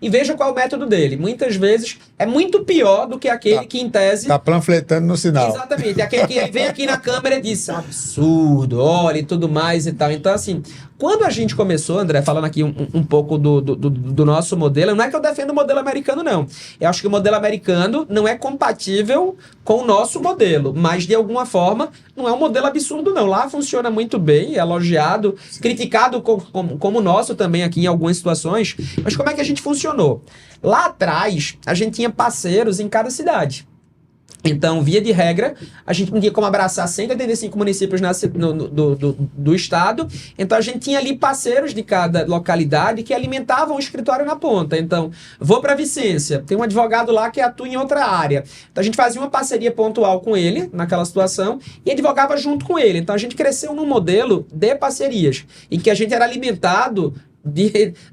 e veja qual é o método dele. Muitas vezes é muito pior do que aquele que, em tese... Tá panfletando no sinal. Exatamente. Aquele que ele vem aqui na câmera e diz, é um absurdo, olha e tudo mais e tal. Então, assim, quando a gente começou, André, falando aqui um pouco do nosso modelo, não é que eu defendo o modelo americano, não. Eu acho que o modelo americano não é compatível com o nosso modelo, mas de alguma forma não é um modelo absurdo, não. Lá funciona muito bem, é elogiado, sim, criticado como o nosso também aqui em algumas situações. Mas como é que a gente funcionou? Lá atrás, a gente tinha parceiros em cada cidade. Então, via de regra, a gente não tinha como abraçar 185 municípios do estado. Então, a gente tinha ali parceiros de cada localidade que alimentavam o escritório na ponta. Então, vou para Vicência, tem um advogado lá que atua em outra área. Então, a gente fazia uma parceria pontual com ele, naquela situação, e advogava junto com ele. Então, a gente cresceu num modelo de parcerias, em que a gente era alimentado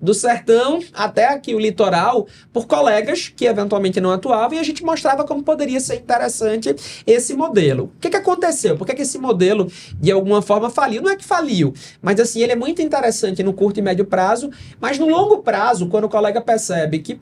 do sertão até aqui o litoral por colegas que eventualmente não atuavam, e a gente mostrava como poderia ser interessante esse modelo. O que aconteceu? Por que esse modelo de alguma forma faliu? Não é que faliu, mas assim, ele é muito interessante no curto e médio prazo, mas no longo prazo, quando o colega percebe que,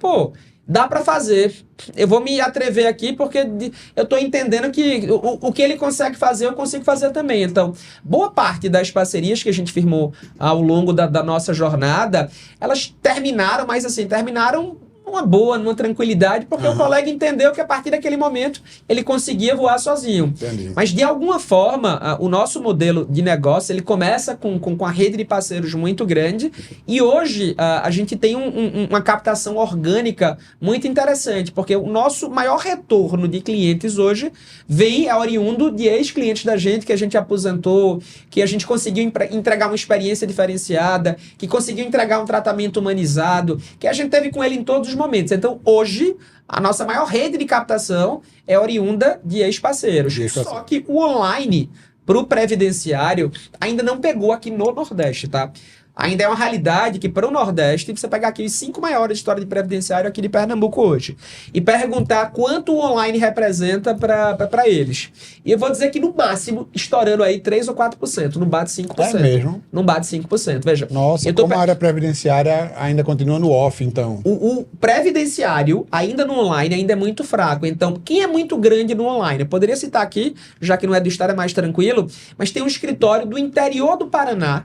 dá para fazer. Eu vou me atrever aqui porque eu estou entendendo que o que ele consegue fazer, eu consigo fazer também. Então, boa parte das parcerias que a gente firmou ao longo da nossa jornada, elas terminaram, mas assim, terminaram numa boa, numa tranquilidade, porque o colega entendeu que a partir daquele momento ele conseguia voar sozinho. Entendi. Mas de alguma forma, o nosso modelo de negócio, ele começa com a rede de parceiros muito grande e hoje a gente tem uma captação orgânica muito interessante, porque o nosso maior retorno de clientes hoje vem oriundo de ex-clientes da gente, que a gente aposentou, que a gente conseguiu entregar uma experiência diferenciada, que conseguiu entregar um tratamento humanizado, que a gente teve com ele em todos os momentos. Então, hoje, a nossa maior rede de captação é oriunda de ex-parceiros. Só que o online, para o previdenciário, ainda não pegou aqui no Nordeste, tá? Ainda é uma realidade que, para o Nordeste, você pegar aqui os 5 maiores histórias de previdenciário aqui de Pernambuco hoje e perguntar quanto o online representa para eles. E eu vou dizer que, no máximo, estourando aí 3 ou 4%, não bate 5%. É mesmo? Não bate 5%. Veja. Nossa, como a área previdenciária ainda continua no off, então. O previdenciário, ainda no online, ainda é muito fraco. Então, quem é muito grande no online? Eu poderia citar aqui, já que não é do estado, é mais tranquilo, mas tem um escritório do interior do Paraná,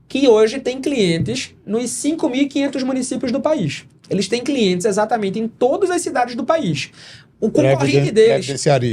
que hoje tem clientes nos 5.500 municípios do país. Eles têm clientes exatamente em todas as cidades do país. O concorrente deles...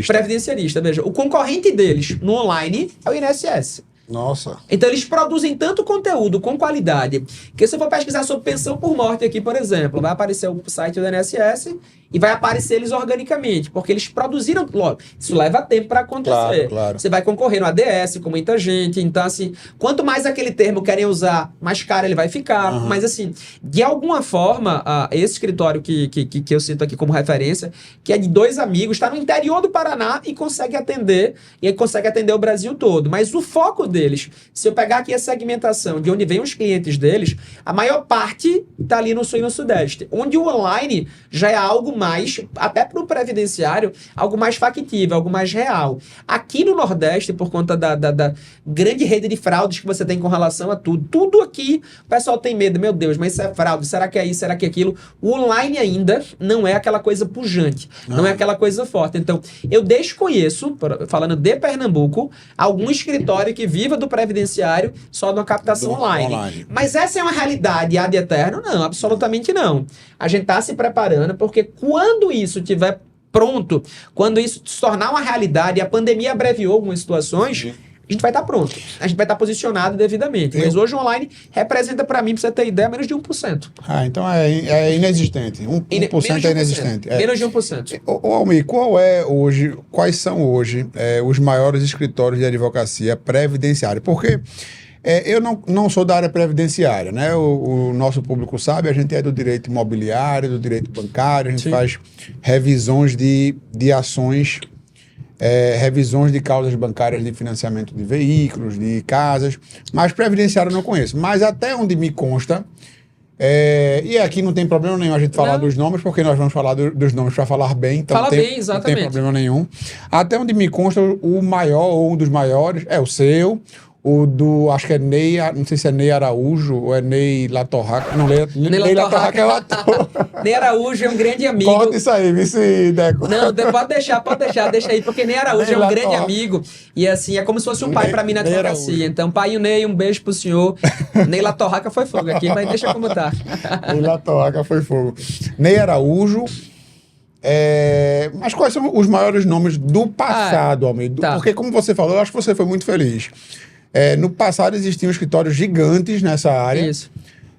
Previdenciarista, veja. O concorrente deles no online é o INSS. Nossa. Então, eles produzem tanto conteúdo com qualidade que se eu for pesquisar sobre pensão por morte aqui, por exemplo, vai aparecer o site do INSS e vai aparecer eles organicamente, porque eles produziram logo. Isso leva tempo para acontecer. Claro. Você vai concorrer no ADS com muita gente. Então, assim, quanto mais aquele termo querem usar, mais caro ele vai ficar. Mas, assim, de alguma forma, esse escritório que eu cito aqui como referência, que é de 2 amigos, está no interior do Paraná e consegue atender o Brasil todo. Mas o foco deles, se eu pegar aqui a segmentação de onde vem os clientes deles, a maior parte está ali no Sul e no Sudeste, onde o online já é algo mais, até para o previdenciário, algo mais factível, algo mais real. Aqui no Nordeste, por conta da grande rede de fraudes que você tem com relação a tudo aqui, o pessoal tem medo, meu Deus, mas isso é fraude, será que é isso, será que é aquilo? O online ainda não é aquela coisa pujante, não é aquela coisa forte. Então, eu desconheço, falando de Pernambuco, algum escritório que viva do previdenciário só numa captação online. Mas essa é uma realidade ad eterno? Não, absolutamente não. A gente está se preparando, porque quando isso estiver pronto, quando isso se tornar uma realidade, a pandemia abreviou algumas situações, a gente vai estar pronto. A gente vai estar posicionado devidamente. Mas hoje o online representa para mim, para você ter ideia, menos de 1%. Então é inexistente. 1% é inexistente. Menos de 1%. Ô, Almir, quais são hoje os maiores escritórios de advocacia previdenciária? Porque eu não sou da área previdenciária, né? O nosso público sabe, a gente é do direito imobiliário, do direito bancário, a gente faz revisões de ações, revisões de causas bancárias de financiamento de veículos, de casas, mas previdenciário eu não conheço. Mas até onde me consta, e aqui não tem problema nenhum a gente falar dos nomes, porque nós vamos falar dos nomes para falar bem, então não tem problema nenhum. Até onde me consta, o maior ou um dos maiores é o seu, o do, acho que é Ney, não sei se é Ney Araújo ou é Ney Latorraca. Não, Ney Latorraca é o ator. Ney Araújo é um grande amigo. Corta isso aí, vice Deco. Não, deixa aí, porque Ney Araújo é um grande amigo. E assim, é como se fosse um pai pra mim na advocacia. Então, pai e o Ney, um beijo pro senhor. Ney Latorraca foi fogo aqui, mas deixa como tá. Ney Latorraca foi fogo. Ney Araújo. Mas quais são os maiores nomes do passado, Almir? Porque, como você falou, eu acho que você foi muito feliz. No passado existiam escritórios gigantes nessa área. Isso.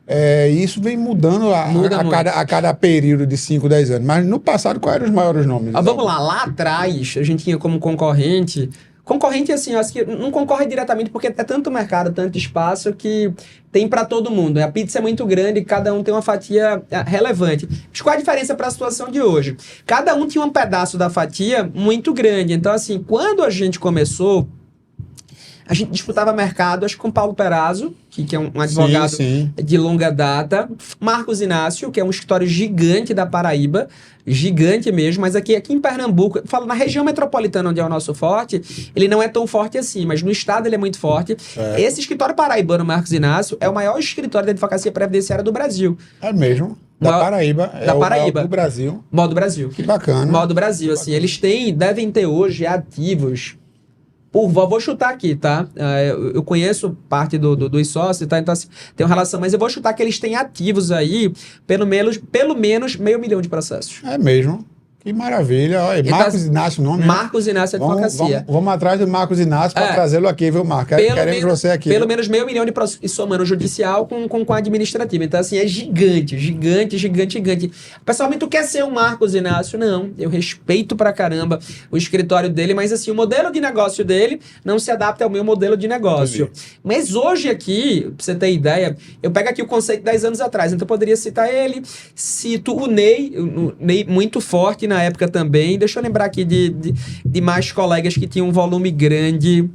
E isso vem mudando a cada período de 5, 10 anos. Mas no passado, quais eram os maiores nomes? Vamos lá atrás, a gente tinha como concorrente... Concorrente, assim, eu acho que não concorre diretamente porque é tanto mercado, tanto espaço que tem para todo mundo. A pizza é muito grande, cada um tem uma fatia relevante. Mas qual a diferença para a situação de hoje? Cada um tinha um pedaço da fatia muito grande. Então, assim, quando a gente começou, a gente disputava mercado, acho que com Paulo Perazzo, que é um advogado de longa data, Marcos Inácio, que é um escritório gigante da Paraíba, gigante mesmo, mas aqui em Pernambuco, falo na região metropolitana onde é o nosso forte, ele não é tão forte assim, mas no estado ele é muito forte. Esse escritório paraibano, Marcos Inácio, é o maior escritório de advocacia previdenciária do Brasil. É mesmo? Da Paraíba. O do Brasil. Maior do Brasil. Que bacana. Maior do Brasil, assim, eles devem ter hoje ativos Vou chutar aqui, tá? Eu conheço parte dos sócios, tá? Então, assim, tem uma relação, mas eu vou chutar que eles têm ativos aí, pelo menos $500 mil de processos. É mesmo. Que maravilha. Olha, Então, Marcos Inácio, o nome. Marcos Inácio Advocacia. Vamos atrás do Marcos Inácio para trazê-lo aqui, viu, Marcos? Queremos você aqui. Pelo menos $500 mil e somando o judicial com a administrativa. Então, assim, é gigante. Pessoalmente, tu quer ser um Marcos Inácio? Não. Eu respeito pra caramba o escritório dele, mas, assim, o modelo de negócio dele não se adapta ao meu modelo de negócio. Entendi. Mas hoje aqui, pra você ter ideia, eu pego aqui o conceito 10 anos atrás. Então, eu poderia citar ele, cito o Ney muito forte na época também. Deixa eu lembrar aqui de mais colegas que tinham um volume grande.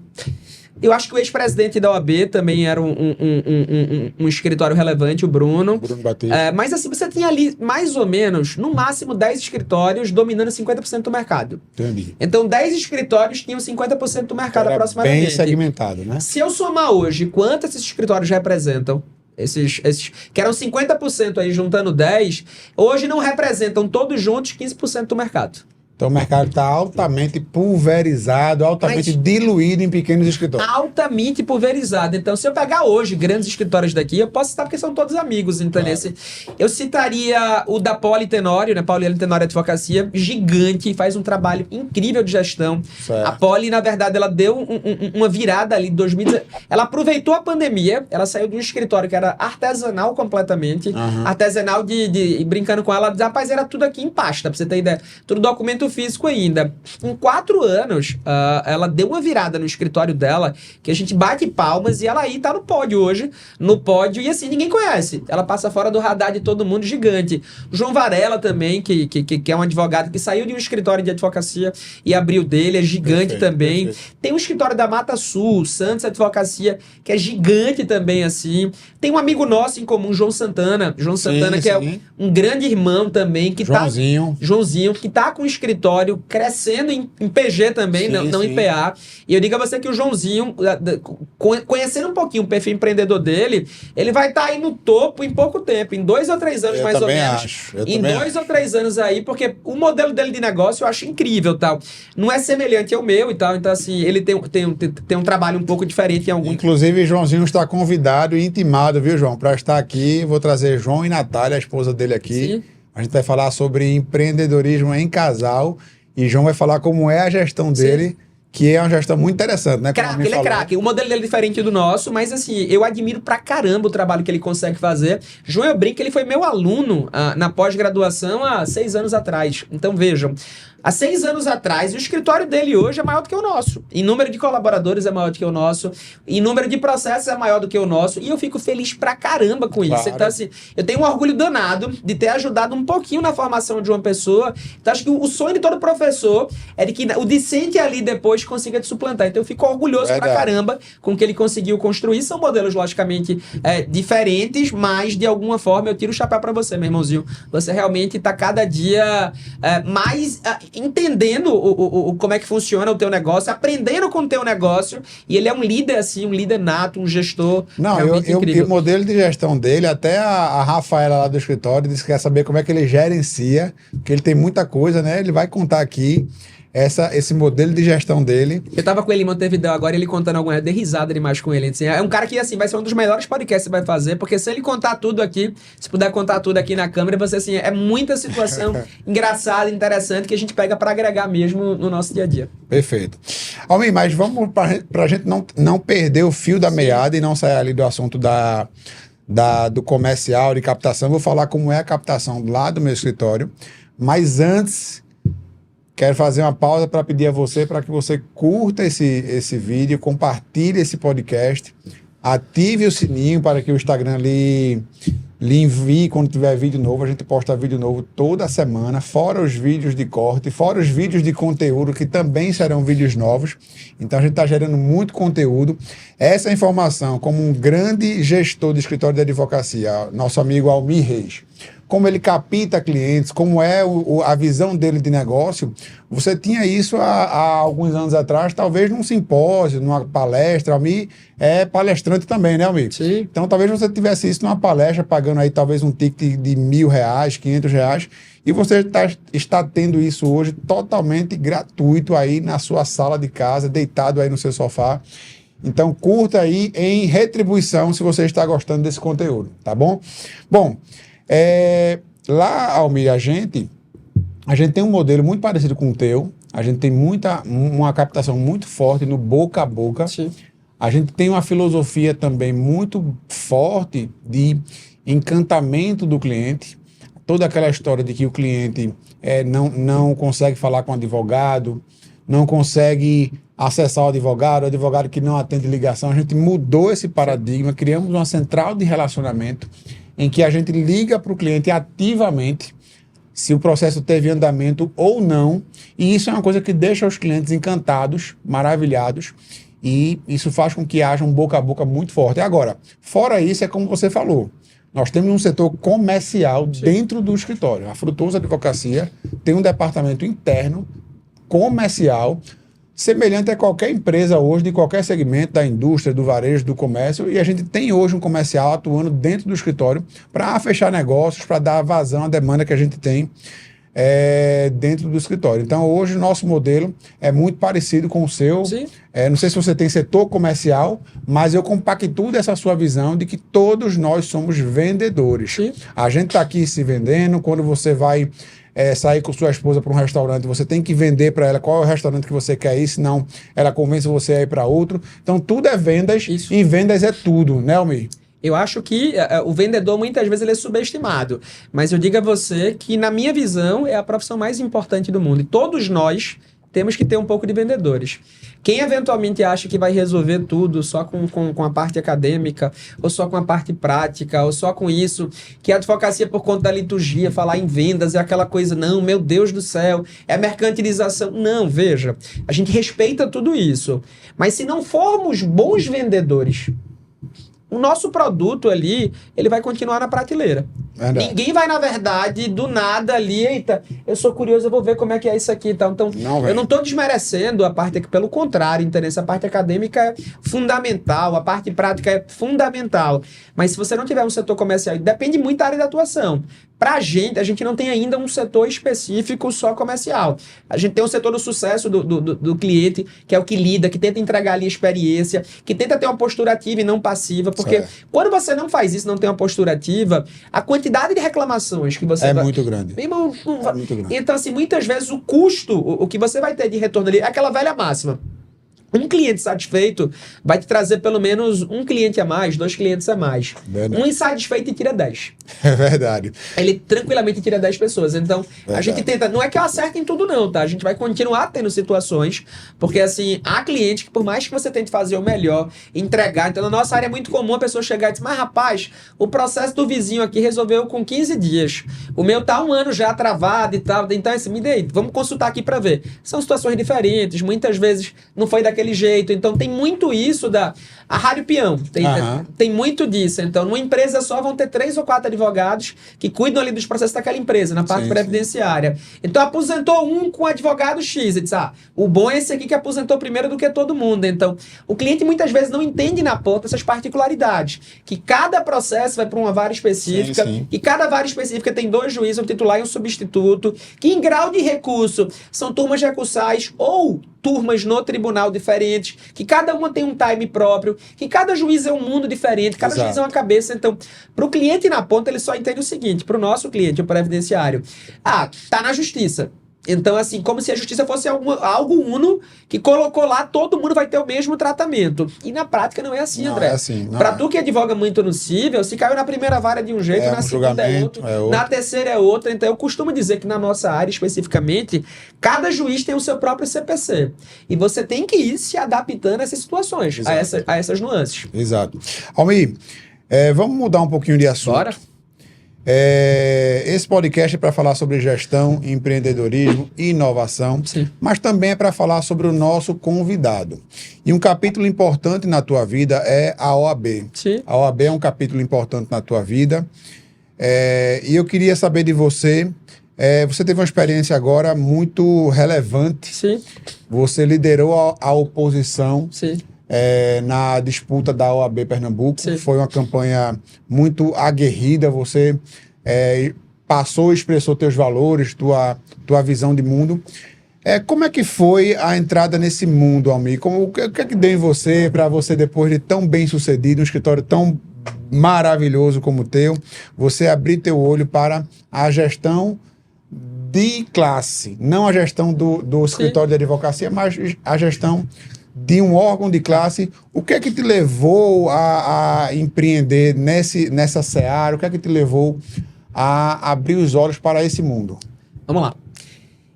Eu acho que o ex-presidente da OAB também era um escritório relevante, o Bruno. Bruno Batista. Mas assim, você tinha ali mais ou menos, no máximo 10 escritórios dominando 50% do mercado. Entendi. Então 10 escritórios tinham 50% do mercado aproximadamente. Bem segmentado, né? Se eu somar hoje quanto esses escritórios representam, esses que eram 50% aí juntando 10, hoje não representam todos juntos 15% do mercado. Então o mercado está altamente pulverizado, altamente diluído em pequenos escritórios. Altamente pulverizado. Então, se eu pegar hoje grandes escritórios daqui, eu posso citar porque são todos amigos, entendeu? Claro. Eu citaria o da Poli Tenório, né? Pauliano Tenório Advocacia, gigante, faz um trabalho incrível de gestão. Certo. A Poli, na verdade, ela deu uma virada ali em 2019. Ela aproveitou a pandemia, ela saiu de um escritório que era artesanal completamente, artesanal brincando com ela, rapaz, era tudo aqui em pasta, pra você ter ideia. Tudo documento físico ainda. Em 4 anos, ela deu uma virada no escritório dela, que a gente bate palmas e ela aí tá no pódio hoje, e assim, ninguém conhece. Ela passa fora do radar de todo mundo, gigante. O João Varela também, que é um advogado que saiu de um escritório de advocacia e abriu dele, é gigante também. Perfeito. Tem um escritório da Mata Sul, Santos Advocacia, que é gigante também, assim. Tem um amigo nosso em comum, João Santana, que é um grande irmão também, que Joãozinho, que tá com o escritório crescendo em PG também, não em PA. E eu digo a você que o Joãozinho, conhecendo um pouquinho o perfil empreendedor dele, ele vai estar aí no topo em pouco tempo, em 2 ou 3 anos mais ou menos. Em 2 ou 3 anos aí, porque o modelo dele de negócio eu acho incrível, tal. Não é semelhante ao meu e tal, então assim, ele tem um trabalho um pouco diferente em algum... Inclusive, Joãozinho está convidado e intimado, viu, João, para estar aqui. Vou trazer João e Natália, a esposa dele aqui. Sim. A gente vai falar sobre empreendedorismo em casal e João vai falar como é a gestão dele, que é uma gestão muito interessante, né? Ele é craque. O modelo dele é diferente do nosso, mas assim, eu admiro pra caramba o trabalho que ele consegue fazer. João, eu brinco que ele foi meu aluno na pós-graduação há 6 anos atrás. Então vejam, há 6 anos atrás, o escritório dele hoje é maior do que o nosso. Em número de colaboradores é maior do que o nosso. Em número de processos é maior do que o nosso. E eu fico feliz pra caramba com isso. Então, assim, eu tenho um orgulho danado de ter ajudado um pouquinho na formação de uma pessoa. Então, acho que o sonho de todo professor é de que o discente ali depois consiga te suplantar. Então, eu fico orgulhoso pra caramba com o que ele conseguiu construir. São modelos, logicamente, diferentes, mas, de alguma forma, eu tiro o chapéu pra você, meu irmãozinho. Você realmente tá cada dia mais... entendendo como é que funciona o teu negócio, aprendendo com o teu negócio, e ele é um líder, assim, um líder nato, um gestor realmente incrível. E o modelo de gestão dele, até a Rafaela lá do escritório disse que quer saber como é que ele gerencia, porque ele tem muita coisa, né? Ele vai contar aqui esse modelo de gestão dele. Eu tava com ele em Montevidéu agora, ele contando alguma coisa, dei risada demais com ele. Assim, é um cara que, assim, vai ser um dos melhores podcasts que você vai fazer, porque se ele contar tudo aqui, se puder contar tudo aqui na câmera, você, assim, é muita situação engraçada, interessante, que a gente pega para agregar mesmo no nosso dia a dia. Perfeito. Almir, mas vamos pra gente não perder o fio da meada e não sair ali do assunto do comercial, de captação. Vou falar como é a captação lá do meu escritório, mas antes... Quero fazer uma pausa para pedir a você para que você curta esse vídeo, compartilhe esse podcast, ative o sininho para que o Instagram lhe envie quando tiver vídeo novo. A gente posta vídeo novo toda semana, fora os vídeos de corte, fora os vídeos de conteúdo, que também serão vídeos novos. Então a gente está gerando muito conteúdo. Essa informação, como um grande gestor de escritório de advocacia, nosso amigo Almir Reis, como ele capta clientes, como é a visão dele de negócio. Você tinha isso há alguns anos atrás, talvez num simpósio, numa palestra. Almir é palestrante também, né, Almir? Sim. Então, talvez você tivesse isso numa palestra, pagando aí talvez um ticket de R$1.000, R$500, e você está tendo isso hoje totalmente gratuito aí na sua sala de casa, deitado aí no seu sofá. Então, curta aí em retribuição se você está gostando desse conteúdo, tá bom? Bom, lá, Almir, a gente tem um modelo muito parecido com o teu. A gente tem uma captação muito forte no boca a boca. Sim. A gente tem uma filosofia também muito forte de encantamento do cliente. Toda aquela história de que o cliente não consegue falar com o advogado, não consegue acessar o advogado que não atende ligação. A gente mudou esse paradigma, criamos uma central de relacionamento em que a gente liga para o cliente ativamente se o processo teve andamento ou não, e isso é uma coisa que deixa os clientes encantados, maravilhados, e isso faz com que haja um boca a boca muito forte. Agora, fora isso, é como você falou, nós temos um setor comercial dentro do escritório. A Frutuoso Advocacia tem um departamento interno comercial, semelhante a qualquer empresa hoje, de qualquer segmento, da indústria, do varejo, do comércio, e a gente tem hoje um comercial atuando dentro do escritório para fechar negócios, para dar vazão à demanda que a gente tem dentro do escritório. Então, hoje, o nosso modelo é muito parecido com o seu. Sim. Não sei se você tem setor comercial, mas eu compactuo dessa sua visão de que todos nós somos vendedores. Sim. A gente está aqui se vendendo. Quando você vai sair com sua esposa para um restaurante, você tem que vender para ela qual é o restaurante que você quer ir, senão ela convence você a ir para outro. Então, tudo é vendas. Isso. E vendas é tudo, né, Almir? Eu acho que o vendedor, muitas vezes, ele é subestimado. Mas eu digo a você que, na minha visão, é a profissão mais importante do mundo. E todos nós temos que ter um pouco de vendedores. Quem eventualmente acha que vai resolver tudo só com a parte acadêmica, ou só com a parte prática, ou só com isso, que a advocacia, por conta da liturgia, falar em vendas é aquela coisa, não, meu Deus do céu, é mercantilização. Não, veja, a gente respeita tudo isso. Mas se não formos bons vendedores, o nosso produto ali, ele vai continuar na prateleira. Verdade. Ninguém vai, na verdade, do nada ali, eita, eu sou curioso, eu vou ver como é que é isso aqui e tal. Então, eu não estou desmerecendo a parte aqui, pelo contrário, entendeu? Essa parte acadêmica é fundamental, a parte prática é fundamental. Mas se você não tiver um setor comercial, depende muito da área de atuação. Pra gente, a gente não tem ainda um setor específico só comercial. A gente tem um setor do sucesso do cliente, que é o que lida, que tenta entregar ali experiência, que tenta ter uma postura ativa e não passiva, porque quando você não faz isso, não tem uma postura ativa, a quantidade de reclamações que você muito grande. Meu irmão, Muito grande. Então, assim, muitas vezes o custo, o que você vai ter de retorno ali, é aquela velha máxima. Um cliente satisfeito vai te trazer pelo menos um cliente a mais, 2 clientes a mais. Verdade. Um insatisfeito tira 10. É verdade. Ele tranquilamente tira 10 pessoas. Então, Verdade. a gente tenta... Não é que eu acerte em tudo não, tá? A gente vai continuar tendo situações, porque assim, há cliente que por mais que você tente fazer o melhor, entregar... Então, na nossa área é muito comum a pessoa chegar e dizer, mas rapaz, o processo do vizinho aqui resolveu com 15 dias. O meu tá 1 ano já travado e tal. Então, assim, me dê, vamos consultar aqui para ver. São situações diferentes, muitas vezes não foi daquele jeito. Então, tem muito isso a rádio peão. Tem muito disso. Então, numa empresa só vão ter 3 ou 4 advogados que cuidam ali dos processos daquela empresa, na parte previdenciária. Então, aposentou um com advogado X. E disse, o bom é esse aqui que aposentou primeiro do que todo mundo. Então, o cliente muitas vezes não entende na ponta essas particularidades. Que cada processo vai para uma vara específica, e cada vara específica tem 2 juízes, um titular e um substituto, que em grau de recurso são turmas recursais ou turmas no tribunal diferentes, que cada uma tem um time próprio, que cada juiz é um mundo diferente, cada juiz é uma cabeça. Então, para o cliente na ponta, ele só entende o seguinte, para o nosso cliente, o previdenciário, tá na justiça. Então, assim, como se a justiça fosse algo uno, que colocou lá, todo mundo vai ter o mesmo tratamento. E na prática não é assim, André. Pra tu que advoga muito no cível, se caiu na primeira vara de um jeito, na segunda é outro, na terceira é outra. Então, eu costumo dizer que na nossa área, especificamente, cada juiz tem o seu próprio CPC. E você tem que ir se adaptando a essas situações, a essas nuances. Exato. Almir, vamos mudar um pouquinho de assunto. Bora. Esse podcast é para falar sobre gestão, empreendedorismo e inovação, mas também é para falar sobre o nosso convidado. E um capítulo importante na tua vida é a OAB. A OAB é um capítulo importante na tua vida. E eu queria saber de você. Você teve uma experiência agora muito relevante. Sim. Você liderou a oposição. Sim. Na disputa da OAB Pernambuco. Sim. Foi uma campanha muito aguerrida. Você passou e expressou teus valores, tua visão de mundo. Como é que foi a entrada nesse mundo, Almir? O que é que deu em você, para você, depois de tão bem sucedido, um escritório tão maravilhoso como o teu, você abrir teu olho para a gestão de classe, não a gestão do escritório de advocacia, mas a gestão de um órgão de classe? O que é que te levou a empreender nessa seara? O que é que te levou a abrir os olhos para esse mundo? Vamos lá.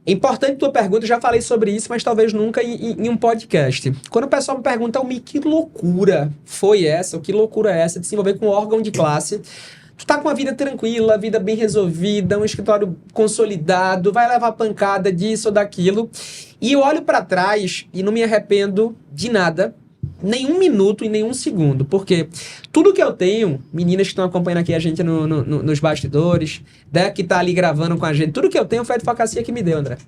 Importante tua pergunta, eu já falei sobre isso, mas talvez nunca em um podcast. Quando o pessoal me pergunta, que loucura foi essa, ou que loucura é essa de se envolver com um órgão de classe? Tu tá com uma vida tranquila, vida bem resolvida, um escritório consolidado, vai levar pancada disso ou daquilo. E eu olho para trás e não me arrependo de nada, nenhum minuto e nenhum segundo, porque tudo que eu tenho, meninas que estão acompanhando aqui a gente nos bastidores, né, que tá ali gravando com a gente, tudo que eu tenho foi a advocacia que me deu, André.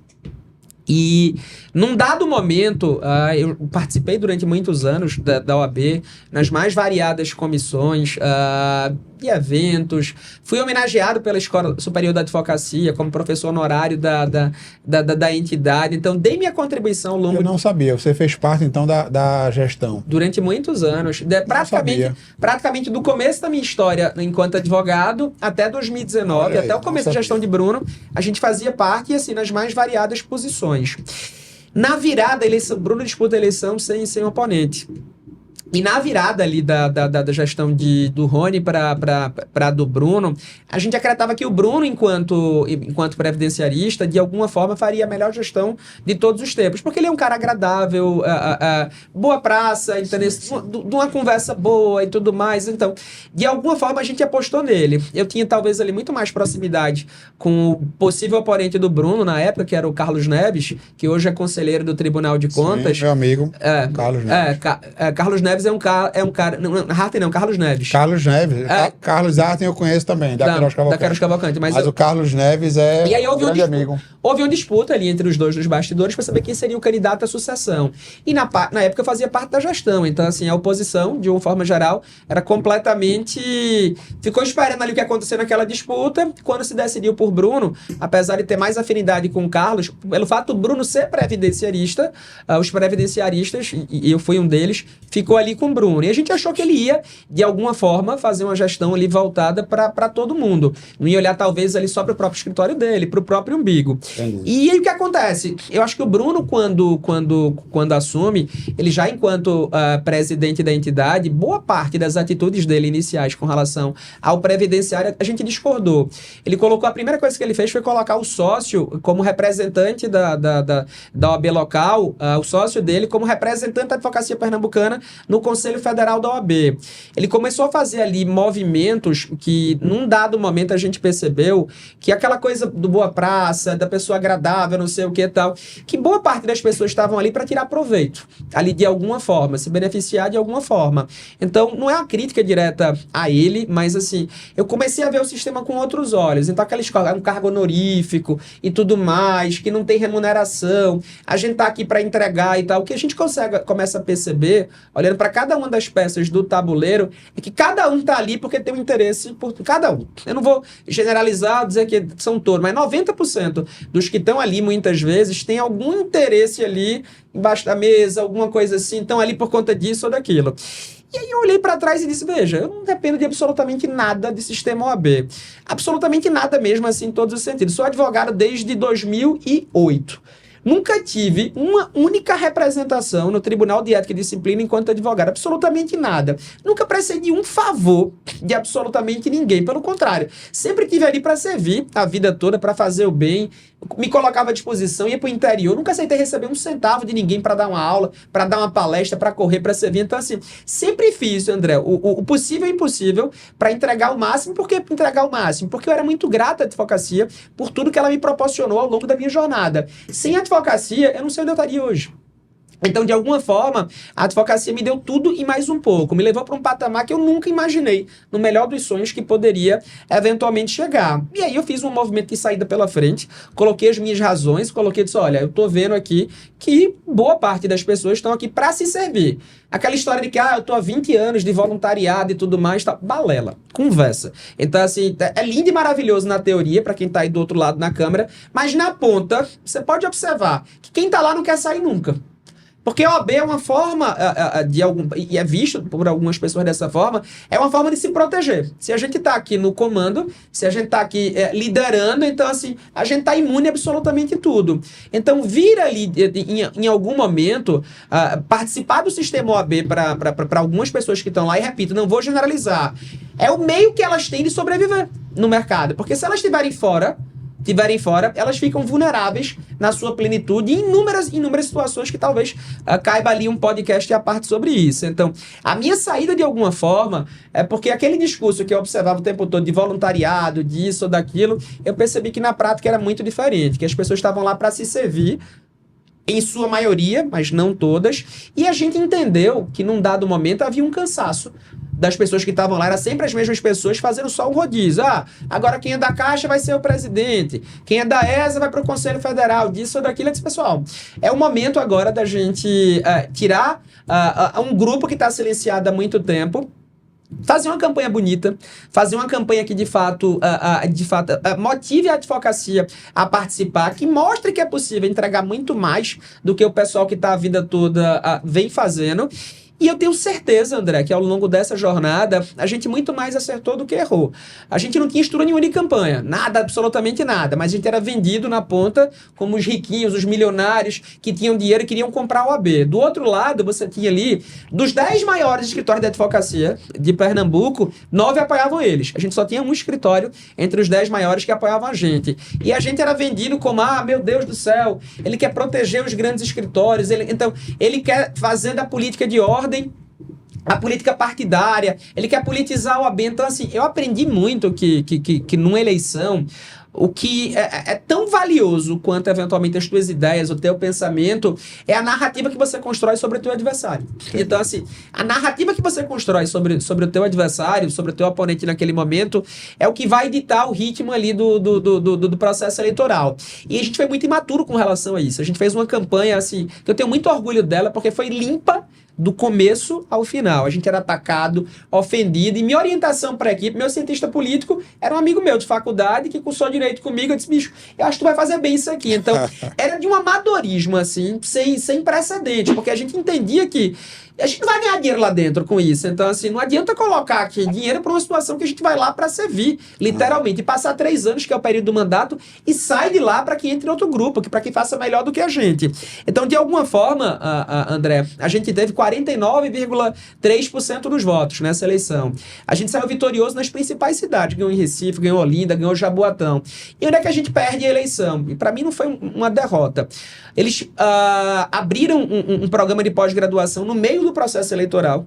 E num dado momento, eu participei durante muitos anos da OAB, nas mais variadas comissões e eventos. Fui homenageado pela Escola Superior da Advocacia como professor honorário da entidade. Então, dei minha contribuição ao longo... Eu não sabia. Você fez parte, então, da gestão. Durante muitos anos. Praticamente do começo da minha história enquanto advogado até 2019, até o começo da gestão de Bruno, a gente fazia parte, assim, nas mais variadas posições. Na virada, Bruno disputa a eleição sem oponente. E na virada ali da gestão do Rony para do Bruno, a gente acreditava que o Bruno, enquanto previdenciarista, de alguma forma faria a melhor gestão de todos os tempos. Porque ele é um cara agradável, boa praça, entendeu? De uma conversa boa e tudo mais. Então, de alguma forma, a gente apostou nele. Eu tinha talvez ali muito mais proximidade com o possível oponente do Bruno na época, que era o Carlos Neves, que hoje é conselheiro do Tribunal de Contas. Sim, meu amigo, Carlos Neves. Carlos Neves é um cara... Não, Harten não, Carlos Neves. Carlos Neves. Carlos Harten eu conheço também, da Queiroz Cavalcante. Da Queiroz Cavalcante. Mas o Carlos Neves é um grande amigo. Houve uma disputa ali entre os dois dos bastidores para saber quem seria o candidato à sucessão. E na época eu fazia parte da gestão. Então, assim, a oposição, de uma forma geral, era completamente... Ficou esperando ali o que aconteceu naquela disputa. Quando se decidiu por Bruno, apesar de ter mais afinidade com o Carlos, pelo fato do Bruno ser previdenciarista, os previdenciaristas, e eu fui um deles, ficou ali com o Bruno. E a gente achou que ele ia, de alguma forma, fazer uma gestão ali voltada para todo mundo. Não ia olhar, talvez, ali só para o próprio escritório dele, para o próprio umbigo. Entendi. E aí o que acontece? Eu acho que o Bruno, quando assume, ele já enquanto presidente da entidade, boa parte das atitudes dele iniciais com relação ao previdenciário, a gente discordou. Ele colocou, a primeira coisa que ele fez foi colocar o sócio como representante da OAB local, o sócio dele como representante da advocacia pernambucana no Conselho Federal da OAB. Ele começou a fazer ali movimentos que, num dado momento, a gente percebeu que aquela coisa do boa praça, da pessoa agradável, não sei o que e tal, que boa parte das pessoas estavam ali para tirar proveito, ali de alguma forma, se beneficiar de alguma forma. Então, não é uma crítica direta a ele, mas assim, eu comecei a ver o sistema com outros olhos. Então, aquela escola, um cargo honorífico e tudo mais, que não tem remuneração, a gente tá aqui para entregar e tal. O que a gente começa a perceber, olhando para cada uma das peças do tabuleiro, é que cada um tá ali porque tem um interesse por cada um. Eu não vou generalizar, dizer que são todos, mas 90% dos que estão ali, muitas vezes, tem algum interesse ali embaixo da mesa, alguma coisa assim, estão ali por conta disso ou daquilo. E aí eu olhei para trás e disse, veja, eu não dependo de absolutamente nada de sistema OAB. Absolutamente nada mesmo, assim, em todos os sentidos. Sou advogado desde 2008. Nunca tive uma única representação no Tribunal de Ética e Disciplina enquanto advogado. Absolutamente nada. Nunca prestei um favor de absolutamente ninguém. Pelo contrário, sempre tive ali para servir a vida toda, para fazer o bem. Me colocava à disposição, ia para o interior. Nunca aceitei receber um centavo de ninguém para dar uma aula, para dar uma palestra, para correr, para servir. Então, assim, sempre fiz, André, o possível e impossível para entregar o máximo. Por que entregar o máximo? Porque eu era muito grato à advocacia por tudo que ela me proporcionou ao longo da minha jornada. Sem advocacia, eu não sei onde eu estaria hoje. Então, de alguma forma, a advocacia me deu tudo e mais um pouco. Me levou para um patamar que eu nunca imaginei, no melhor dos sonhos, que poderia eventualmente chegar. E aí eu fiz um movimento de saída pela frente, coloquei as minhas razões, disse, olha, eu tô vendo aqui que boa parte das pessoas estão aqui para se servir. Aquela história de que, eu tô há 20 anos de voluntariado e tudo mais, tá balela, conversa. Então, assim, é lindo e maravilhoso na teoria, para quem tá aí do outro lado na câmera, mas na ponta, você pode observar que quem tá lá não quer sair nunca. Porque a OAB é uma forma e é visto por algumas pessoas dessa forma, é uma forma de se proteger. Se a gente está aqui no comando, se a gente está aqui liderando, então assim, a gente está imune a absolutamente tudo. Então, vir ali em algum momento, participar do sistema OAB para algumas pessoas que estão lá, e repito, não vou generalizar, é o meio que elas têm de sobreviver no mercado. Porque se elas estiverem fora, elas ficam vulneráveis na sua plenitude em inúmeras situações que talvez caiba ali um podcast à parte sobre isso. Então, a minha saída de alguma forma é porque aquele discurso que eu observava o tempo todo de voluntariado, disso ou daquilo, eu percebi que na prática era muito diferente, que as pessoas estavam lá para se servir, em sua maioria, mas não todas, e a gente entendeu que num dado momento havia um cansaço das pessoas que estavam lá, eram sempre as mesmas pessoas fazendo só um rodízio. Agora quem é da Caixa vai ser o presidente, quem é da ESA vai para o Conselho Federal, disso ou daquilo. Eu disse, pessoal, é o momento agora da gente tirar um grupo que está silenciado há muito tempo, fazer uma campanha bonita, fazer uma campanha que de fato motive a advocacia a participar, que mostre que é possível entregar muito mais do que o pessoal que está a vida toda vem fazendo. E eu tenho certeza, André, que ao longo dessa jornada, a gente muito mais acertou do que errou. A gente não tinha estrutura nenhuma de campanha, nada, absolutamente nada, mas a gente era vendido na ponta como os riquinhos, os milionários que tinham dinheiro e queriam comprar o AB. Do outro lado, você tinha ali, dos 10 maiores escritórios de advocacia de Pernambuco, 9 apoiavam eles. A gente só tinha um escritório entre os 10 maiores que apoiavam a gente. E a gente era vendido como, meu Deus do céu, ele quer proteger os grandes escritórios, então ele quer fazer da política de ordem a política partidária, ele quer politizar o OAB. Então, assim, eu aprendi muito que numa eleição, o que é tão valioso quanto, eventualmente, as tuas ideias, o teu pensamento, é a narrativa que você constrói sobre o teu adversário. Então, assim, a narrativa que você constrói sobre o teu adversário, sobre o teu oponente naquele momento, é o que vai ditar o ritmo ali do processo eleitoral. E a gente foi muito imaturo com relação a isso. A gente fez uma campanha, assim, que eu tenho muito orgulho dela, porque foi limpa do começo ao final. A gente era atacado, ofendido, e minha orientação para a equipe, meu cientista político, era um amigo meu de faculdade que cursou direito comigo. Eu disse, bicho, eu acho que tu vai fazer bem isso aqui. Então, era de um amadorismo, assim, sem precedente, porque a gente entendia que a gente não vai ganhar dinheiro lá dentro com isso. Então, assim, não adianta colocar aqui dinheiro para uma situação que a gente vai lá para servir, literalmente, e passar 3 anos, que é o período do mandato, e sai de lá para que entre outro grupo, para que faça melhor do que a gente. Então, de alguma forma, André, a gente teve 49,3% dos votos nessa eleição. A gente saiu vitorioso nas principais cidades. Ganhou em Recife, ganhou Olinda, ganhou Jaboatão. E onde é que a gente perde a eleição? E para mim não foi uma derrota. Eles abriram um programa de pós-graduação no meio do processo eleitoral.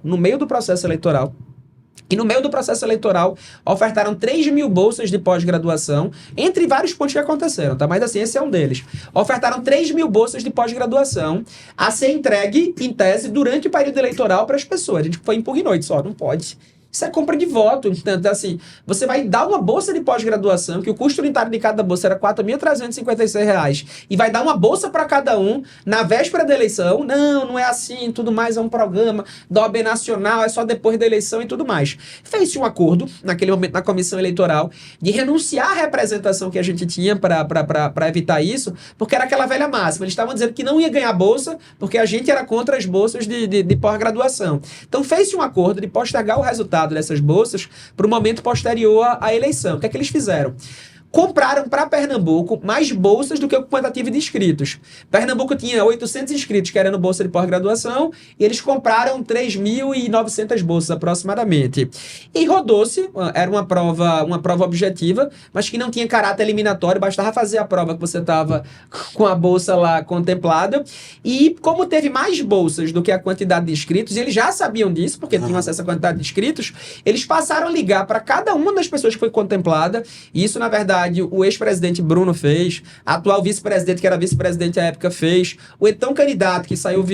E no meio do processo eleitoral, ofertaram 3.000 bolsas de pós-graduação, entre vários pontos que aconteceram, tá? Mas assim, esse é um deles. Ofertaram 3.000 bolsas de pós-graduação a ser entregue, em tese, durante o período eleitoral para as pessoas. A gente foi impugnou isso, não pode. Isso é compra de voto. Então, assim, você vai dar uma bolsa de pós-graduação, que o custo unitário de cada bolsa era R$ 4.356, e vai dar uma bolsa para cada um na véspera da eleição. Não é assim, tudo mais, é um programa da OAB Nacional, é só depois da eleição e tudo mais. Fez-se um acordo, naquele momento, na comissão eleitoral, de renunciar à representação que a gente tinha para evitar isso, porque era aquela velha máxima. Eles estavam dizendo que não ia ganhar bolsa, porque a gente era contra as bolsas de pós-graduação. Então, fez-se um acordo de postergar o resultado dessas bolsas para o momento posterior à eleição. O que é que eles fizeram? Compraram para Pernambuco mais bolsas do que o quantitativo de inscritos. Pernambuco tinha 800 inscritos querendo bolsa de pós-graduação e eles compraram 3.900 bolsas aproximadamente. E rodou-se, era uma prova objetiva, mas que não tinha caráter eliminatório, bastava fazer a prova que você estava com a bolsa lá contemplada. E como teve mais bolsas do que a quantidade de inscritos, e eles já sabiam disso, porque tinham acesso à quantidade de inscritos, eles passaram a ligar para cada uma das pessoas que foi contemplada, e isso, na verdade, verdade, o ex-presidente Bruno fez, a atual vice-presidente, que era vice-presidente à época, fez, o então candidato que saiu,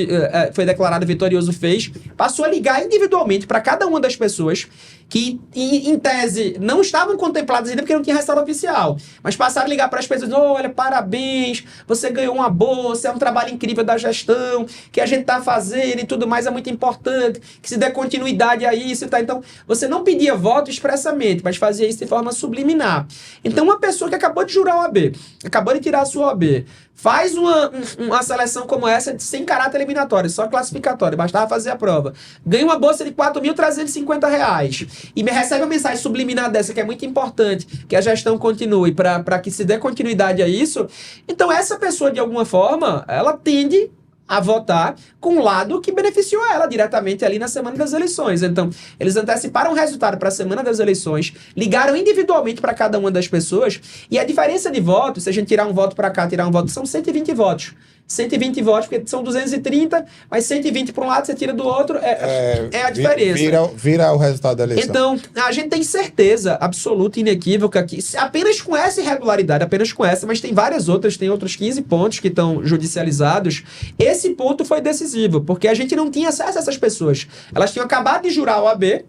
foi declarado vitorioso, fez, passou a ligar individualmente para cada uma das pessoas que, em tese, não estavam contempladas ainda porque não tinha resultado oficial, mas passaram a ligar para as pessoas, olha, parabéns, você ganhou uma bolsa, é um trabalho incrível da gestão, que a gente está fazendo e tudo mais, é muito importante, que se dê continuidade a isso e tal. Então, você não pedia voto expressamente, mas fazia isso de forma subliminar. Então, uma pessoa que acabou de jurar a OAB, acabou de tirar a sua OAB, faz uma seleção como essa sem caráter eliminatório, só classificatório, bastava fazer a prova. Ganha uma bolsa de R$4.350 e me recebe uma mensagem subliminar dessa, que é muito importante, que a gestão continue, para que se dê continuidade a isso. Então, essa pessoa, de alguma forma, ela tende a votar com um lado que beneficiou ela diretamente ali na semana das eleições. Então, eles anteciparam o resultado para a semana das eleições, ligaram individualmente para cada uma das pessoas, e a diferença de votos, se a gente tirar um voto para cá, tirar um voto, são 120 votos. 120 votos, porque são 230, mas 120 para um lado, você tira do outro, é a diferença. Vira o resultado da eleição. Então, a gente tem certeza absoluta e inequívoca que apenas com essa irregularidade, apenas com essa, mas tem várias outras, tem outros 15 pontos que estão judicializados, esse ponto foi decisivo, porque a gente não tinha acesso a essas pessoas. Elas tinham acabado de jurar a OAB,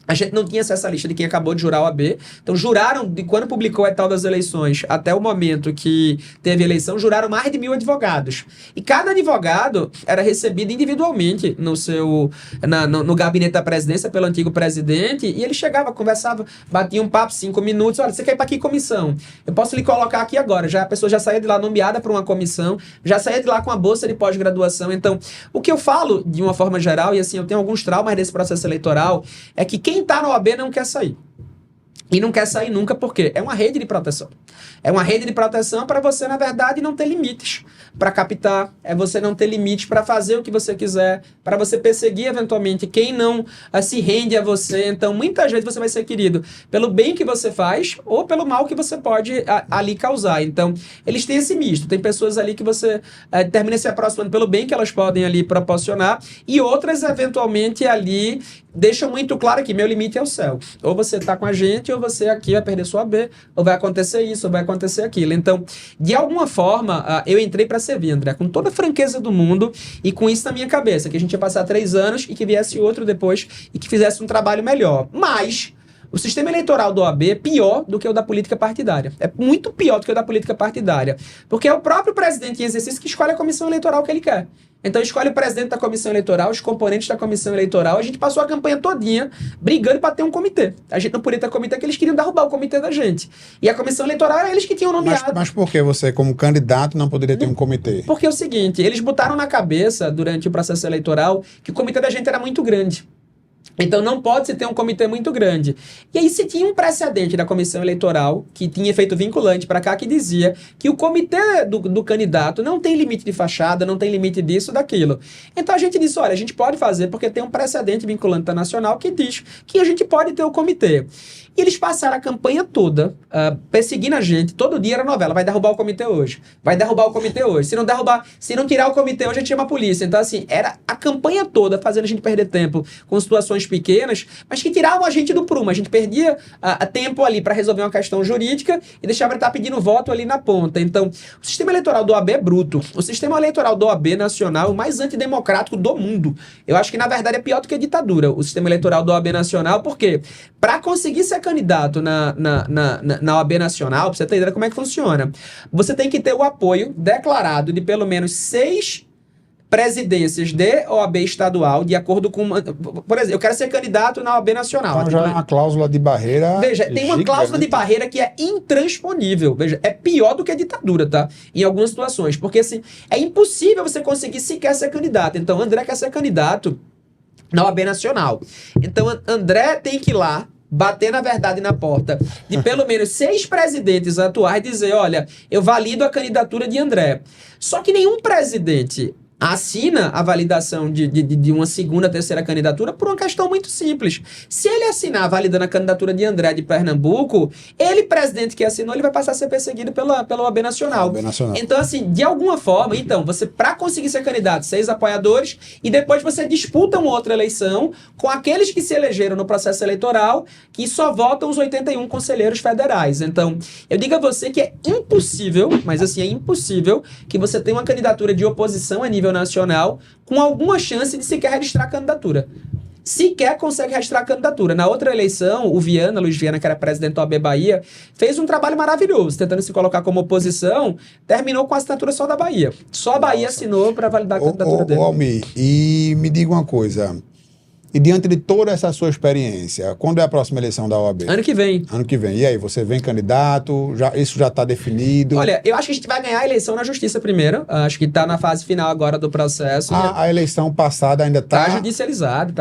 a gente não tinha acesso à lista de quem acabou de jurar a OAB. Então, juraram, de quando publicou a tal das eleições até o momento que teve eleição, juraram mais de 1.000 advogados. E cada advogado era recebido individualmente no gabinete da presidência pelo antigo presidente, e ele chegava, conversava, batia um papo, 5 minutos, olha, você quer ir para que comissão? Eu posso lhe colocar aqui agora. A pessoa já saía de lá nomeada para uma comissão, já saía de lá com a bolsa de pós-graduação. Então, o que eu falo, de uma forma geral, e assim, eu tenho alguns traumas desse processo eleitoral, é que quem está na OAB não quer sair. E não quer sair nunca porque é uma rede de proteção. É uma rede de proteção para você, na verdade, não ter limites para captar. É você não ter limites para fazer o que você quiser, para você perseguir, eventualmente, quem não se rende a você. Então, muitas vezes você vai ser querido pelo bem que você faz ou pelo mal que você pode ali causar. Então, eles têm esse misto. Tem pessoas ali que você termina se aproximando pelo bem que elas podem ali proporcionar, e outras, eventualmente, ali deixam muito claro que meu limite é o céu. Ou você está com a gente, ou você aqui vai perder sua B, ou vai acontecer isso, ou vai acontecer aquilo. Então, de alguma forma, eu entrei para servir, André, com toda a franqueza do mundo e com isso na minha cabeça, que a gente ia passar 3 anos e que viesse outro depois e que fizesse um trabalho melhor. Mas o sistema eleitoral do OAB é pior do que o da política partidária. É muito pior do que o da política partidária. Porque é o próprio presidente em exercício que escolhe a comissão eleitoral que ele quer. Então escolhe o presidente da comissão eleitoral, os componentes da comissão eleitoral. A gente passou a campanha todinha brigando para ter um comitê. A gente não podia ter comitê porque eles queriam derrubar o comitê da gente. E a comissão eleitoral era eles que tinham nomeado. Mas por que você, como candidato, não poderia ter um comitê? Porque é o seguinte, eles botaram na cabeça, durante o processo eleitoral, que o comitê da gente era muito grande. Então não pode se ter um comitê muito grande. E aí se tinha um precedente da comissão eleitoral, que tinha efeito vinculante para cá, que dizia que o comitê do candidato não tem limite de fachada, não tem limite disso, daquilo. Então a gente disse, olha, a gente pode fazer porque tem um precedente vinculante internacional que diz que a gente pode ter o comitê. E eles passaram a campanha toda perseguindo a gente. Todo dia era novela. Vai derrubar o comitê hoje. Vai derrubar o comitê hoje. Se não derrubar, se não tirar o comitê hoje, a gente chama a polícia. Então, assim, era a campanha toda fazendo a gente perder tempo com situações pequenas, mas que tiravam a gente do prumo. A gente perdia tempo ali para resolver uma questão jurídica e deixava ele estar pedindo voto ali na ponta. Então, o sistema eleitoral do OAB é bruto. O sistema eleitoral do OAB nacional é o mais antidemocrático do mundo. Eu acho que, na verdade, é pior do que a ditadura. O sistema eleitoral do OAB nacional, por quê? Para conseguir ser candidato na OAB nacional, pra você ter ideia como é que funciona, você tem que ter o apoio declarado de pelo menos 6 presidências de OAB estadual, de acordo com... Por exemplo, eu quero ser candidato na OAB nacional. Então já é uma cláusula de barreira. Veja, tem uma cláusula de barreira que é intransponível. Veja, é pior do que a ditadura, tá? Em algumas situações. Porque, assim, é impossível você conseguir sequer ser candidato. Então, André quer ser candidato na OAB nacional. Então, André tem que ir lá, bater, na verdade, na porta de pelo menos 6 presidentes atuais e dizer, olha, eu valido a candidatura de André. Só que nenhum presidente assina a validação de uma segunda, terceira candidatura por uma questão muito simples. Se ele assinar validando a candidatura de André de Pernambuco, ele, presidente que assinou, ele vai passar a ser perseguido pela OAB Nacional. OAB Nacional. Então, assim, de alguma forma, você, para conseguir ser candidato, 6 apoiadores, e depois você disputa uma outra eleição com aqueles que se elegeram no processo eleitoral, que só votam os 81 conselheiros federais. Então, eu digo a você que é impossível, mas assim, é impossível que você tenha uma candidatura de oposição a nível nacional com alguma chance de sequer registrar a candidatura. Sequer consegue registrar a candidatura. Na outra eleição, o Luiz Viana, que era presidente da OAB Bahia, fez um trabalho maravilhoso, tentando se colocar como oposição, terminou com a assinatura só da Bahia. Só a Bahia assinou para validar a candidatura dele. Almir, e me diga uma coisa. E diante de toda essa sua experiência, quando é a próxima eleição da OAB? Ano que vem. Ano que vem. E aí, você vem candidato? Isso já está definido? Olha, eu acho que a gente vai ganhar a eleição na Justiça primeiro. Acho que está na fase final agora do processo. A eleição passada ainda está... Está judicializado.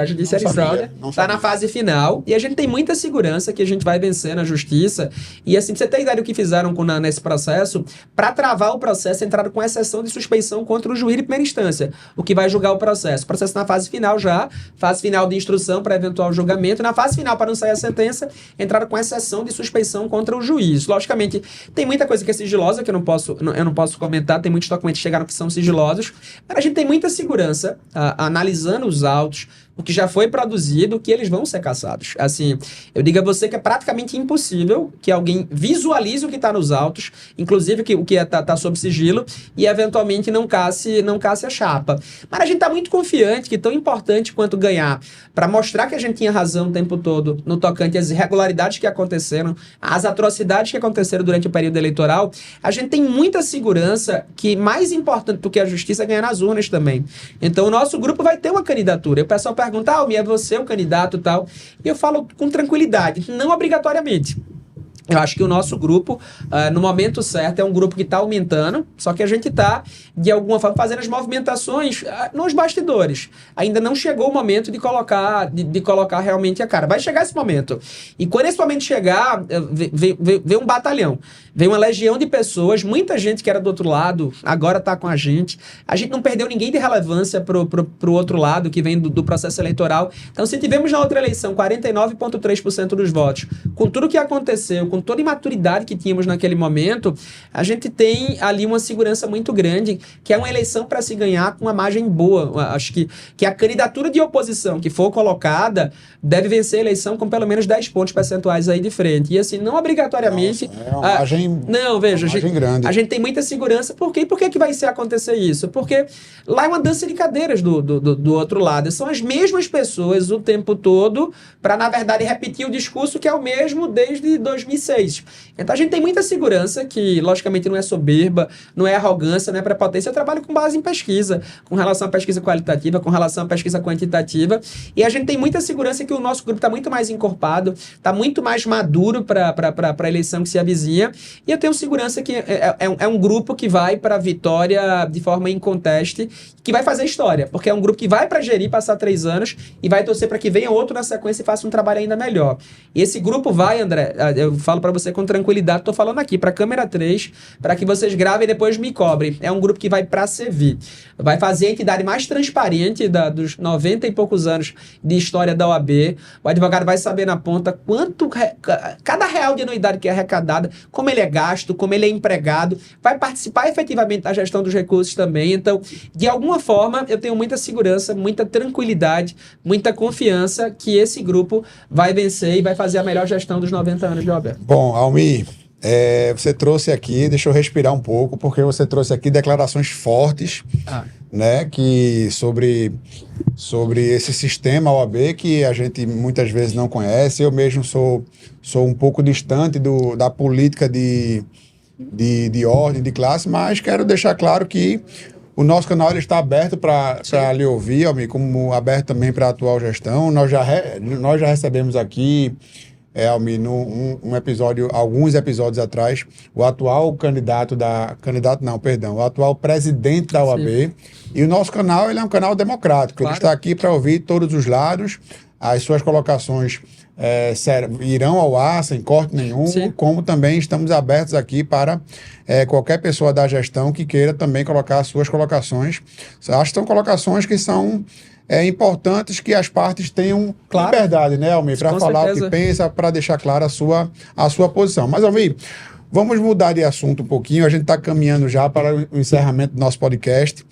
Está na fase final. E a gente tem muita segurança que a gente vai vencer na Justiça. E assim, você tem ideia do que fizeram nesse processo? Para travar o processo, entraram com exceção de suspeição contra o juiz de primeira instância, o que vai julgar o processo. O processo na fase final já, fase final de instrução para eventual julgamento. Na fase final, para não sair a sentença, entraram com exceção de suspeição contra o juiz. Logicamente, tem muita coisa que é sigilosa, que eu não posso comentar, tem muitos documentos que chegaram que são sigilosos, mas a gente tem muita segurança, analisando os autos, o que já foi produzido, que eles vão ser cassados. Assim, eu digo a você que é praticamente impossível que alguém visualize o que está nos autos, inclusive o que está sob sigilo, e eventualmente não casse a chapa. Mas a gente está muito confiante que tão importante quanto ganhar, para mostrar que a gente tinha razão o tempo todo no tocante às irregularidades que aconteceram, às atrocidades que aconteceram durante o período eleitoral, a gente tem muita segurança que, mais importante do que a justiça, é ganhar nas urnas também. Então, o nosso grupo vai ter uma candidatura. E o pessoal pergunta, Almir, é você o candidato e tal? E eu falo com tranquilidade, não obrigatoriamente. Eu acho que o nosso grupo, no momento certo, é um grupo que está aumentando, só que a gente está, de alguma forma, fazendo as movimentações nos bastidores. Ainda não chegou o momento de colocar realmente a cara. Vai chegar esse momento. E quando esse momento chegar, vem um batalhão. Vem uma legião de pessoas, muita gente que era do outro lado, agora está com a gente. A gente não perdeu ninguém de relevância pro outro lado, que vem do processo eleitoral. Então, se tivemos na outra eleição 49,3% dos votos, com tudo que aconteceu, com toda a imaturidade que tínhamos naquele momento, a gente tem ali uma segurança muito grande, que é uma eleição para se ganhar com uma margem boa. Acho que a candidatura de oposição que for colocada deve vencer a eleição com pelo menos 10 pontos percentuais aí de frente. E assim, não obrigatoriamente... Nossa, é uma margem... Não, veja, grande. A gente tem muita segurança. Por quê? E por que vai acontecer isso? Porque lá é uma dança de cadeiras do outro lado. São as mesmas pessoas o tempo todo para, na verdade, repetir o discurso que é o mesmo desde 2006. Então a gente tem muita segurança que, logicamente, não é soberba, não é arrogância, não é prepotência. Eu trabalho com base em pesquisa, com relação à pesquisa qualitativa, com relação à pesquisa quantitativa. E a gente tem muita segurança que o nosso grupo está muito mais encorpado, está muito mais maduro para a eleição que se avizinha. E eu tenho segurança que é um grupo que vai para a vitória de forma inconteste, que vai fazer história, porque é um grupo que vai para gerir, passar 3 anos, e vai torcer para que venha outro na sequência e faça um trabalho ainda melhor. E esse grupo vai, André, eu falo para você com tranquilidade, estou falando aqui para a câmera 3, para que vocês gravem e depois me cobrem. É um grupo que vai para servir. Vai fazer a entidade mais transparente dos 90 e poucos anos de história da OAB. O advogado vai saber na ponta quanto cada real de anuidade que é arrecadada, como ele é gasto, como ele é empregado, vai participar efetivamente da gestão dos recursos também. Então, de alguma forma, eu tenho muita segurança, muita tranquilidade, muita confiança que esse grupo vai vencer e vai fazer a melhor gestão dos 90 anos de OAB. Bom, Almir, você trouxe aqui, deixa eu respirar um pouco, porque você trouxe aqui declarações fortes, né, que sobre esse sistema OAB que a gente muitas vezes não conhece. Eu mesmo sou um pouco distante da política de ordem, de classe, mas quero deixar claro que o nosso canal ele está aberto para lhe ouvir, Almir, como aberto também para a atual gestão. Nós já recebemos aqui, Almir, alguns episódios atrás, o atual o atual presidente da OAB. Sim. E o nosso canal ele é um canal democrático. Claro. Ele está aqui para ouvir todos os lados. as suas colocações irão ao ar sem corte nenhum, Sim. como também estamos abertos aqui para qualquer pessoa da gestão que queira também colocar as suas colocações. Acho que são colocações que são importantes que as partes tenham liberdade, né, Almir? Para falar certeza. O que pensa, para deixar clara a sua posição. Mas, Almir, vamos mudar de assunto um pouquinho. A gente está caminhando já para o encerramento do nosso podcast.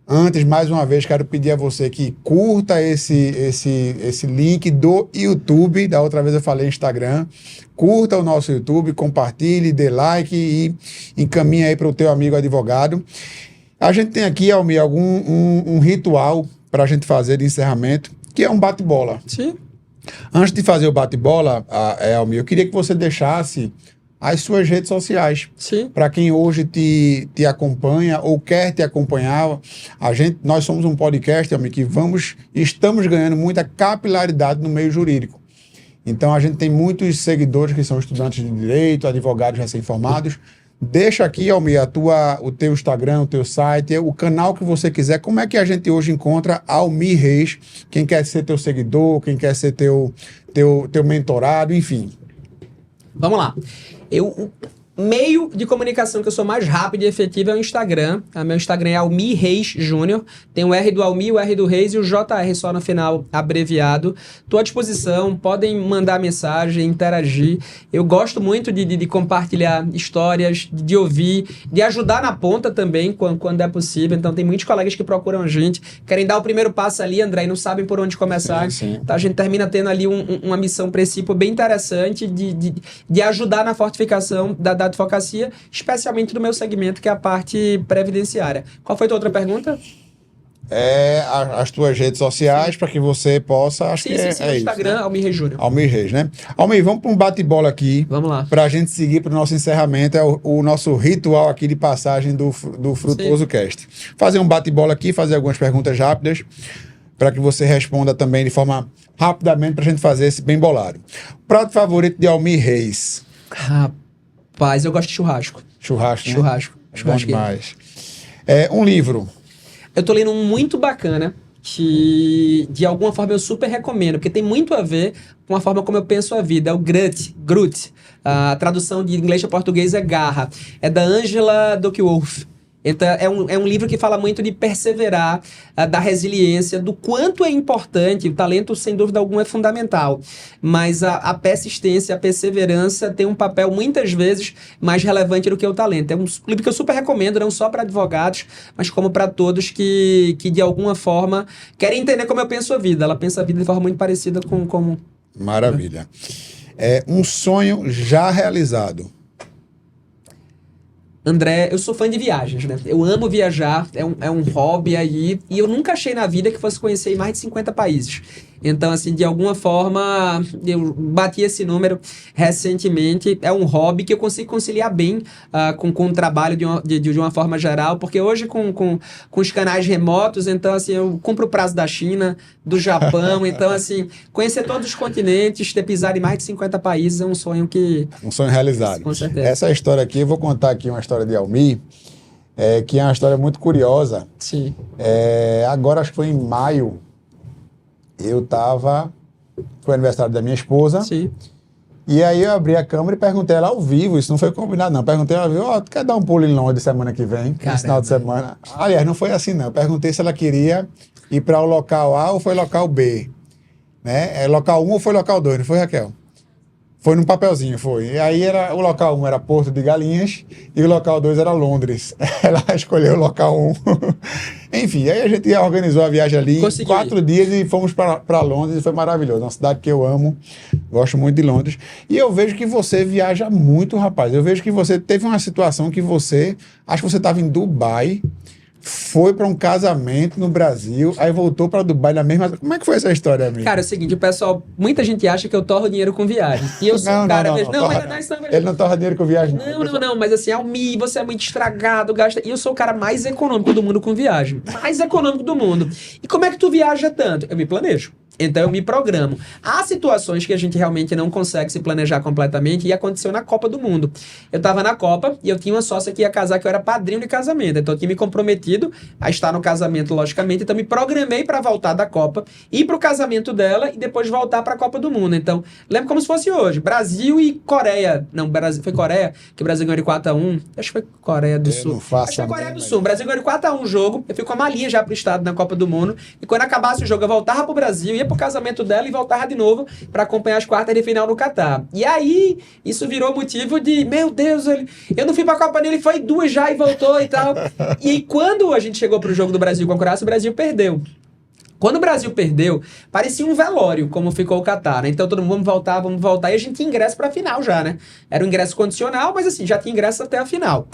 Antes, mais uma vez, quero pedir a você que curta esse link do YouTube. Da outra vez eu falei Instagram. Curta o nosso YouTube, compartilhe, dê like e encaminhe aí para o teu amigo advogado. A gente tem aqui, Almir, um ritual para a gente fazer de encerramento, que é um bate-bola. Sim. Antes de fazer o bate-bola, Almir, eu queria que você deixasse as suas redes sociais. Sim. Para quem hoje te acompanha ou quer te acompanhar, nós somos um podcast, Almir, que estamos ganhando muita capilaridade no meio jurídico. Então, a gente tem muitos seguidores que são estudantes de direito, advogados recém-formados. Deixa aqui, Almir, o teu Instagram, o teu site, o canal que você quiser. Como é que a gente hoje encontra Almir Reis? Quem quer ser teu seguidor, quem quer ser teu mentorado, enfim. Vamos lá. O meio de comunicação que eu sou mais rápido e efetivo é o Instagram. Meu Instagram é Almir Reis Júnior. Tem o R do Almir, o R do Reis e o JR só no final, abreviado. Estou à disposição, podem mandar mensagem, interagir. Eu gosto muito de compartilhar histórias, de ouvir, de ajudar na ponta também, quando é possível. Então, tem muitos colegas que procuram a gente, querem dar o primeiro passo ali, André, e não sabem por onde começar. Sim. Então, a gente termina tendo ali uma missão princípio bem interessante de ajudar na fortificação da advocacia, especialmente do meu segmento, que é a parte previdenciária. Qual foi a tua outra pergunta? As tuas redes sociais, para que você possa... Sim, o Instagram, né? Almir Reis Júnior. Almir Reis, né? Almir, vamos para um bate-bola aqui. Vamos lá. Para a gente seguir para o nosso encerramento, é o nosso ritual aqui de passagem do Frutuoso Cast. Fazer um bate-bola aqui, fazer algumas perguntas rápidas, para que você responda também de forma rapidamente, para a gente fazer esse bem bolado. Prato favorito de Almir Reis? Rapaz, eu gosto de churrasco. Churrasco, né? Churrasco. Bom demais. Um livro. Eu tô lendo um muito bacana, que de alguma forma eu super recomendo, porque tem muito a ver com a forma como eu penso a vida. É o Grut. A tradução de inglês para português é garra. É da Angela Duckworth. Então, é um livro que fala muito de perseverar, da resiliência, do quanto é importante. O talento, sem dúvida alguma, é fundamental. Mas a persistência, a perseverança tem um papel, muitas vezes, mais relevante do que o talento. É um livro que eu super recomendo, não só para advogados, mas como para todos que, de alguma forma, querem entender como eu penso a vida. Ela pensa a vida de forma muito parecida com como... Maravilha. Um sonho já realizado. André, eu sou fã de viagens, né? Eu amo viajar, é um hobby aí, e eu nunca achei na vida que fosse conhecer mais de 50 países. Então, assim, de alguma forma, eu bati esse número recentemente. É um hobby que eu consigo conciliar bem com o trabalho de uma forma geral, porque hoje com os canais remotos, então, assim, eu cumpro o prazo da China, do Japão, então, assim, conhecer todos os continentes, ter pisado em mais de 50 países é um sonho que... Um sonho realizado. Com certeza. Essa história aqui, eu vou contar aqui uma história de Almir, que é uma história muito curiosa. Sim. Agora, acho que foi em maio, foi aniversário da minha esposa. Sim. E aí eu abri a câmera e perguntei ela ao vivo, isso não foi combinado não, perguntei ela ao vivo, tu quer dar um pulo em Londres semana que vem, nesse final de semana? Aliás, não foi assim não, eu perguntei se ela queria ir para o local A ou foi local B, né? Local 1 ou foi local 2, não foi, Raquel? Foi num papelzinho, foi. E aí o local 1 era Porto de Galinhas e o local 2 era Londres. Ela escolheu o local 1. Enfim, aí a gente organizou a viagem ali em 4 dias e fomos para Londres e foi maravilhoso. Uma cidade que eu amo, gosto muito de Londres. E eu vejo que você viaja muito, rapaz. Eu vejo que você teve uma situação que acho que você estava em Dubai, foi para um casamento no Brasil, aí voltou para Dubai na mesma... Como é que foi essa história, amigo? Cara, é o seguinte, o pessoal, muita gente acha que eu torro dinheiro com viagem. E eu sou um cara... Ele não torra dinheiro com viagem, não. Não, mas assim, Almir, você é muito estragado, gasta... E eu sou o cara mais econômico do mundo com viagem. Mais econômico do mundo. E como é que tu viaja tanto? Eu me planejo. Então eu me programo. Há situações que a gente realmente não consegue se planejar completamente e aconteceu na Copa do Mundo. Eu tava na Copa e eu tinha uma sócia que ia casar, que eu era padrinho de casamento. Então eu tinha me comprometido a estar no casamento, logicamente. Então me programei para voltar da Copa, ir pro casamento dela e depois voltar pra Copa do Mundo. Então, lembro como se fosse hoje. Brasil e Coreia. Não, Brasil, foi Coreia, que o Brasil ganhou de 4-1. Acho que foi Coreia do Sul. Não faço Acho que foi Coreia do Sul. O Brasil ganhou de 4-1 o jogo. Eu fui com a malinha já pro estado na Copa do Mundo. E quando acabasse o jogo, eu voltava pro Brasil, ia pro casamento dela e voltava de novo para acompanhar as quartas de final no Catar. E aí, isso virou motivo de, meu Deus, eu não fui pra Copa nem, ele foi 2 já e voltou e tal. E aí, quando a gente chegou pro jogo do Brasil com a Croácia, o Brasil perdeu. Quando o Brasil perdeu, parecia um velório, como ficou o Catar, né? Então todo mundo, vamos voltar. E a gente tinha ingresso pra final já, né? Era um ingresso condicional, mas assim, já tinha ingresso até a final.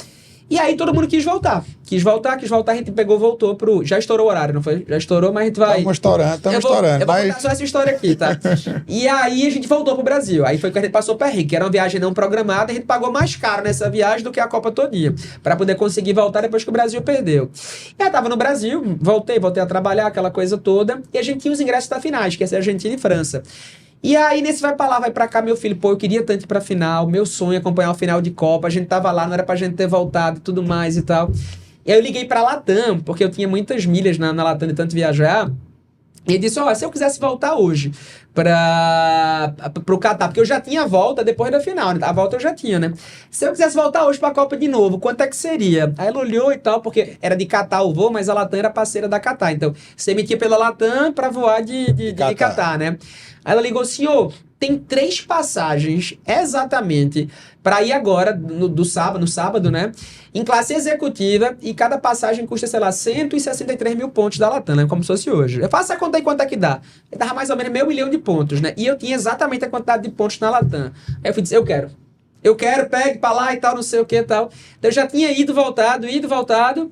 E aí todo mundo quis voltar, a gente pegou, voltou pro... Já estourou o horário, não foi? Já estourou, mas a gente vai... Estamos estourando. Eu vou contar só essa história aqui, tá? E aí a gente voltou pro Brasil. Aí foi que a gente passou perrengue, que era uma viagem não programada, a gente pagou mais caro nessa viagem do que a Copa todinha, pra poder conseguir voltar depois que o Brasil perdeu. E aí tava no Brasil, voltei a trabalhar, aquela coisa toda, e a gente tinha os ingressos da finais, que ia ser Argentina e França. E aí, nesse vai pra lá, vai pra cá, meu filho, pô, eu queria tanto ir pra final, meu sonho é acompanhar o final de Copa, a gente tava lá, não era pra gente ter voltado e tudo mais e tal. E aí eu liguei pra Latam, porque eu tinha muitas milhas na Latam de tanto viajar, e ele disse, ó, se eu quisesse voltar hoje pro Catar, porque eu já tinha volta depois da final, né? A volta eu já tinha, né? Se eu quisesse voltar hoje pra Copa de novo, quanto é que seria? Aí ela olhou e tal, porque era de Catar o voo, mas a Latam era parceira da Catar, então você emitia pela Latam pra voar de Catar, né? Aí ela ligou, senhor, tem 3 passagens exatamente para ir agora, no sábado, né? Em classe executiva, e cada passagem custa, sei lá, 163 mil pontos da Latam, né? Como se fosse hoje. Eu faço a conta aí quanto é que dá. Dava mais ou menos 500 mil de pontos, né? E eu tinha exatamente a quantidade de pontos na Latam. Aí eu fui dizer, eu quero, pegue pra lá e tal, não sei o que e tal. Então eu já tinha ido, voltado,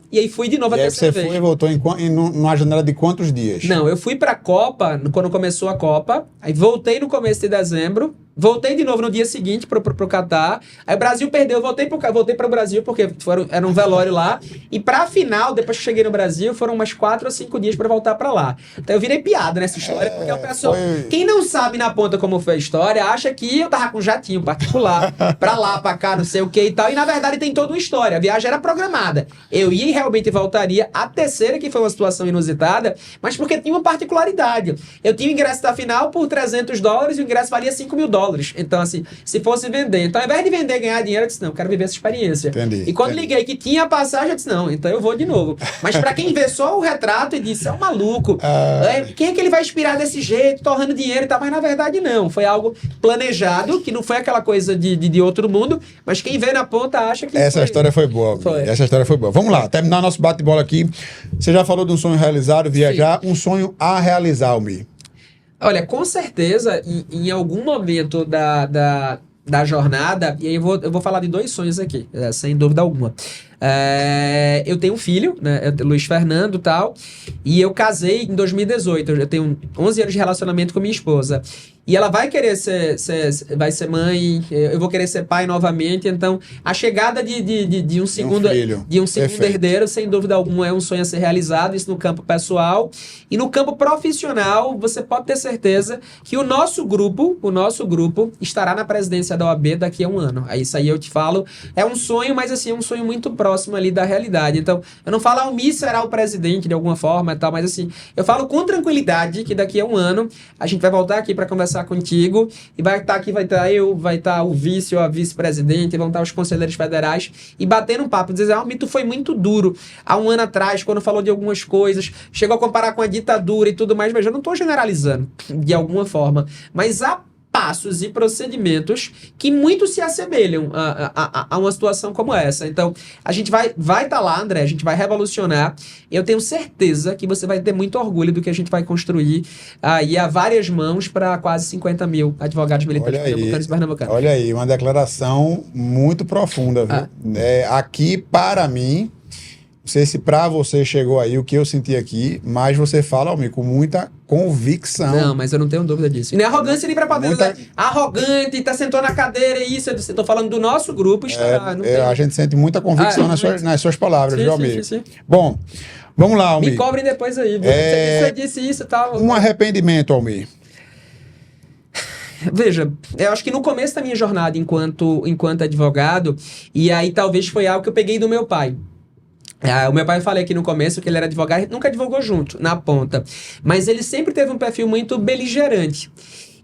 e aí fui de novo a terceira vez. Você foi e voltou numa janela de quantos dias? Não, eu fui pra Copa, quando começou a Copa, aí voltei no começo de dezembro, voltei de novo no dia seguinte pro Catar, aí o Brasil perdeu, eu voltei pro Brasil, porque era um velório lá, e pra final, depois que cheguei no Brasil, foram umas 4 ou 5 dias pra voltar pra lá. Então eu virei piada nessa história, porque o pessoal, quem não sabe na ponta como foi a história, acha que eu tava com um jatinho particular, pra lá, pra cá, não sei o que e tal, e na verdade tem toda uma história, a viagem era programada. Eu ia e realmente voltaria, a terceira, que foi uma situação inusitada, mas porque tinha uma particularidade. Eu tinha o ingresso da final por $300 e o ingresso valia $5 mil. Então, assim, se fosse vender. Então, ao invés de vender e ganhar dinheiro, eu disse, não, eu quero viver essa experiência. Entendi. E quando liguei que tinha a passagem, eu disse, não, então eu vou de novo. Mas pra quem vê só o retrato e disse, é um maluco. Quem é que ele vai inspirar desse jeito, torrando dinheiro e tal? Mas na verdade não. Foi algo planejado, que não foi aquela coisa de outro mundo, mas quem vê na ponta acha que Essa história foi boa. Essa história foi boa. Vamos lá, terminar nosso bate-bola aqui. Você já falou de um sonho realizado, viajar, um sonho a realizar, Almir. Olha, com certeza, em algum momento da jornada, e aí eu vou falar de 2 sonhos aqui, sem dúvida alguma. Eu tenho um filho, né, Luiz Fernando e tal, e eu casei em 2018, eu tenho 11 anos de relacionamento com minha esposa. E ela vai querer vai ser mãe, eu vou querer ser pai novamente, então a chegada de um segundo herdeiro, sem dúvida alguma, é um sonho a ser realizado, isso no campo pessoal. E no campo profissional, você pode ter certeza que o nosso grupo estará na presidência da OAB daqui a 1 ano. Isso aí eu te falo, é um sonho, mas assim, é um sonho muito próximo ali da realidade. Então, eu não falo, Almir será o presidente de alguma forma e tal, mas assim, eu falo com tranquilidade que daqui a 1 ano a gente vai voltar aqui para conversar contigo, e vai estar aqui, vai estar o vice ou a vice-presidente, vão estar os conselheiros federais, e batendo um papo, dizer, o mito foi muito duro, há 1 ano atrás, quando falou de algumas coisas, chegou a comparar com a ditadura e tudo mais, mas eu não estou generalizando, de alguma forma, mas há passos e procedimentos que muito se assemelham a uma situação como essa. Então, a gente vai estar lá, André, a gente vai revolucionar. Eu tenho certeza que você vai ter muito orgulho do que a gente vai construir aí a várias mãos para quase 50 mil advogados militantes pernambucanos e pernambucanos. Olha aí, uma declaração muito profunda, viu? Aqui, para mim, sei se para você chegou aí o que eu senti aqui, mas você fala, Almir, com muita convicção. Não, mas eu não tenho dúvida disso. E não é arrogância nem pra poder Muita- arrogante, tá sentou na cadeira e isso. Eu tô falando do nosso grupo. A gente sente muita convicção nas suas palavras, Sim, viu, sim, Almir? sim. Bom, vamos lá, Almir. Me cobrem depois aí, viu? Você disse isso e tal. Um arrependimento, Almir. Veja, eu acho que no começo da minha jornada enquanto advogado, e aí talvez foi algo que eu peguei do meu pai. O meu pai, eu falei aqui no começo que ele era advogado, nunca advogou junto, na ponta. Mas ele sempre teve um perfil muito beligerante.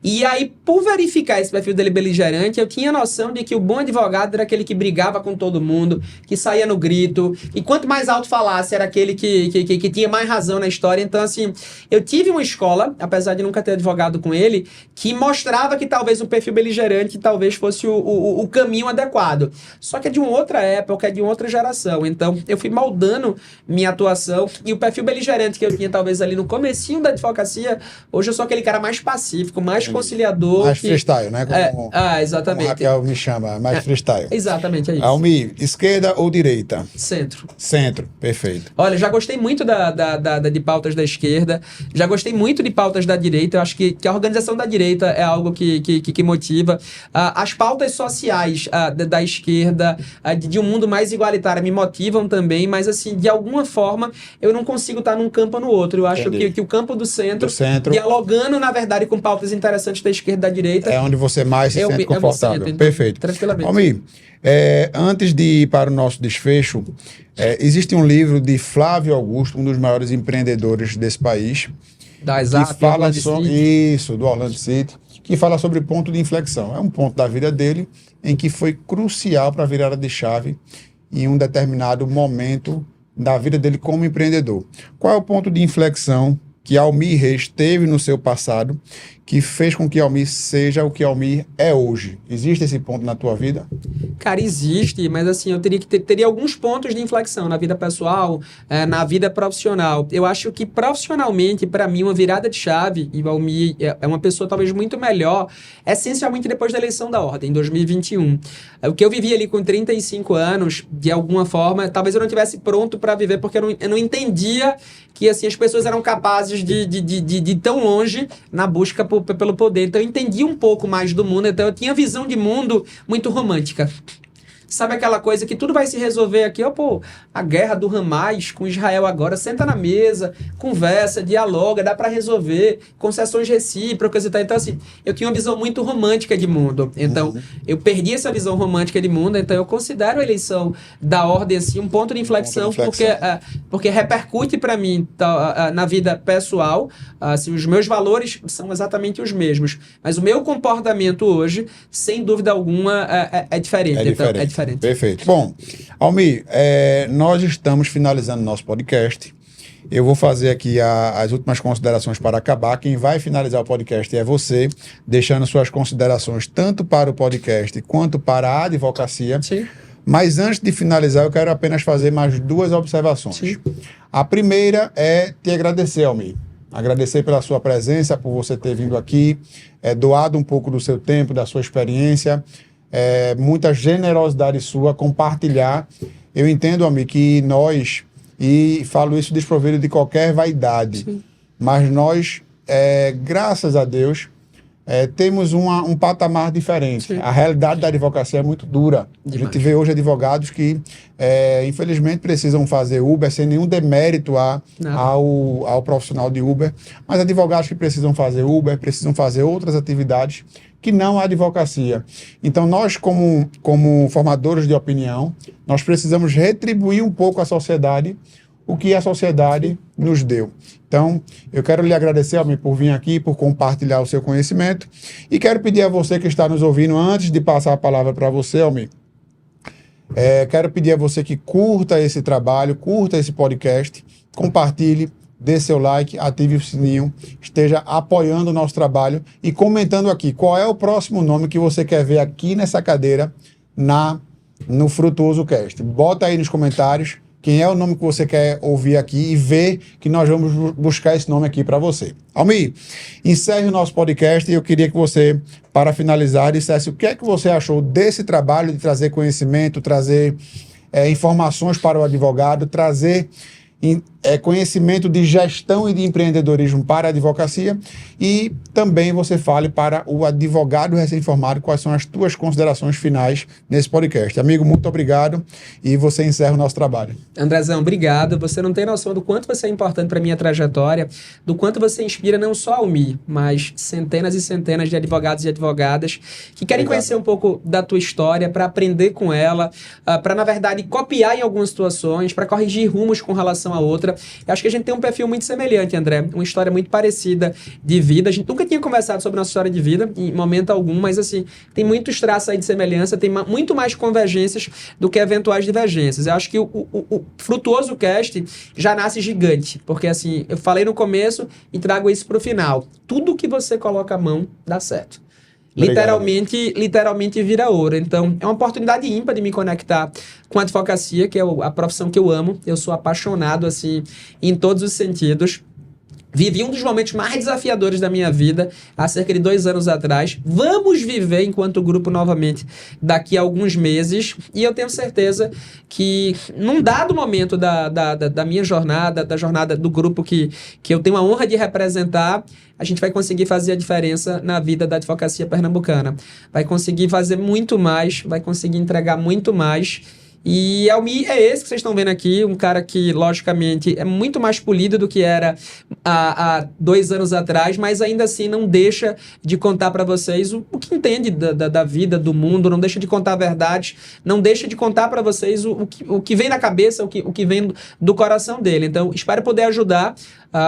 E aí, por verificar esse perfil dele beligerante, eu tinha noção de que o bom advogado era aquele que brigava com todo mundo, que saía no grito, e quanto mais alto falasse, era aquele que tinha mais razão na história. Então, assim, eu tive uma escola, apesar de nunca ter advogado com ele, que mostrava que talvez o perfil beligerante talvez fosse o caminho adequado. Só que é de uma outra época, é de uma outra geração. Então, eu fui moldando minha atuação, e o perfil beligerante que eu tinha talvez ali no comecinho da advocacia, hoje eu sou aquele cara mais pacífico, mais conciliador. Mais freestyle, né? Exatamente. Como Raquel me chama, mais freestyle. Exatamente, é isso. Almir, esquerda ou direita? Centro. Centro, perfeito. Olha, já gostei muito de pautas da esquerda, já gostei muito de pautas da direita. Eu acho que a organização da direita é algo que motiva. As pautas sociais da esquerda, de um mundo mais igualitário, me motivam também, mas assim, de alguma forma, eu não consigo estar num campo ou no outro. Eu acho que o campo do centro, dialogando, na verdade, com pautas interessantes da esquerda e da direita, é onde você mais se sente confortável. Centro, perfeito. Tranquilamente. Almir, antes de ir para o nosso desfecho, existe um livro de Flávio Augusto, um dos maiores empreendedores desse país, que fala do Orlando City, que fala sobre ponto de inflexão. É um ponto da vida dele em que foi crucial para a virada de chave em um determinado momento da vida dele como empreendedor. Qual é o ponto de inflexão que Almir Reis teve no seu passado, que fez com que Almir seja o que Almir é hoje? Existe esse ponto na tua vida? Cara, existe, mas assim, eu teria alguns pontos de inflexão na vida pessoal, na vida profissional. Eu acho que profissionalmente, para mim, uma virada de chave, e o Almir é uma pessoa talvez muito melhor, essencialmente depois da eleição da Ordem, em 2021. O que eu vivi ali com 35 anos, de alguma forma, talvez eu não estivesse pronto para viver, porque eu não entendia que assim, as pessoas eram capazes de ir tão longe na busca pelo poder. Então eu entendi um pouco mais do mundo, então eu tinha visão de mundo muito romântica. Sabe aquela coisa que tudo vai se resolver aqui, a guerra do Hamas com Israel agora, senta na mesa, conversa, dialoga, dá para resolver, concessões recíprocas e tal. Então, assim, eu tinha uma visão muito romântica de mundo. Então, eu perdi essa visão romântica de mundo, então eu considero a eleição da Ordem, assim, um ponto de inflexão, porque repercute para mim na vida pessoal, assim, os meus valores são exatamente os mesmos, mas o meu comportamento hoje, sem dúvida alguma, é diferente. Então, é diferente. Perfeito. Bom, Almir, nós estamos finalizando nosso podcast. Eu vou fazer aqui as últimas considerações para acabar. Quem vai finalizar o podcast é você, deixando suas considerações tanto para o podcast quanto para a advocacia. Sim. Mas antes de finalizar, eu quero apenas fazer mais duas observações. Sim. A primeira é te agradecer, Almir. Agradecer pela sua presença, por você ter vindo aqui, doado um pouco do seu tempo, da sua experiência. Muita generosidade sua, compartilhar. Eu entendo, Almir, que nós, e falo isso desprovido de qualquer vaidade, sim, mas nós, graças a Deus, temos um patamar diferente. Sim. A realidade da advocacia é muito dura. Demais. A gente vê hoje advogados que, infelizmente, precisam fazer Uber sem nenhum demérito ao profissional de Uber, mas advogados que precisam fazer Uber, precisam fazer outras atividades que não a advocacia. Então, nós, como formadores de opinião, nós precisamos retribuir um pouco à sociedade o que a sociedade nos deu. Então, eu quero lhe agradecer, Almir, por vir aqui, por compartilhar o seu conhecimento, e quero pedir a você que está nos ouvindo, antes de passar a palavra para você, Almir, quero pedir a você que curta esse trabalho, curta esse podcast, compartilhe, dê seu like, ative o sininho, esteja apoiando o nosso trabalho e comentando aqui qual é o próximo nome que você quer ver aqui nessa cadeira no Frutuoso Cast. Bota aí nos comentários quem é o nome que você quer ouvir aqui e ver que nós vamos buscar esse nome aqui para você. Almir, encerre o nosso podcast e eu queria que você, para finalizar, dissesse o que é que você achou desse trabalho de trazer conhecimento, trazer informações para o advogado, trazer conhecimento de gestão e de empreendedorismo para a advocacia, e também você fale para o advogado recém-formado quais são as tuas considerações finais nesse podcast. Amigo, muito obrigado, e você encerra o nosso trabalho. Andrezão, obrigado. Você não tem noção do quanto você é importante para a minha trajetória, do quanto você inspira não só o Mi, mas centenas e centenas de advogados e advogadas que querem conhecer um pouco da tua história, para aprender com ela, para, na verdade, copiar em algumas situações, para corrigir rumos com relação a outra. Eu acho que a gente tem um perfil muito semelhante, André, uma história muito parecida de vida. A gente nunca tinha conversado sobre nossa história de vida, em momento algum, mas assim, tem muitos traços aí de semelhança, tem muito mais convergências do que eventuais divergências. Eu acho que o Frutuoso Cast já nasce gigante, porque assim, eu falei no começo e trago isso pro final. Tudo que você coloca a mão, dá certo. Literalmente vira ouro. Então, é uma oportunidade ímpar de me conectar com a advocacia, que é a profissão que eu amo. Eu sou apaixonado, assim, em todos os sentidos. Vivi um dos momentos mais desafiadores da minha vida há cerca de 2 anos atrás. Vamos viver enquanto grupo novamente daqui a alguns meses. E eu tenho certeza que num dado momento da minha jornada, da jornada do grupo que eu tenho a honra de representar, a gente vai conseguir fazer a diferença na vida da advocacia pernambucana. Vai conseguir fazer muito mais, vai conseguir entregar muito mais. E o Mi é esse que vocês estão vendo aqui, um cara que, logicamente, é muito mais polido do que era há 2 anos atrás, mas ainda assim não deixa de contar para vocês o que entende da vida, do mundo, não deixa de contar verdades, não deixa de contar para vocês o que vem na cabeça, o que vem do coração dele. Então, espero poder ajudar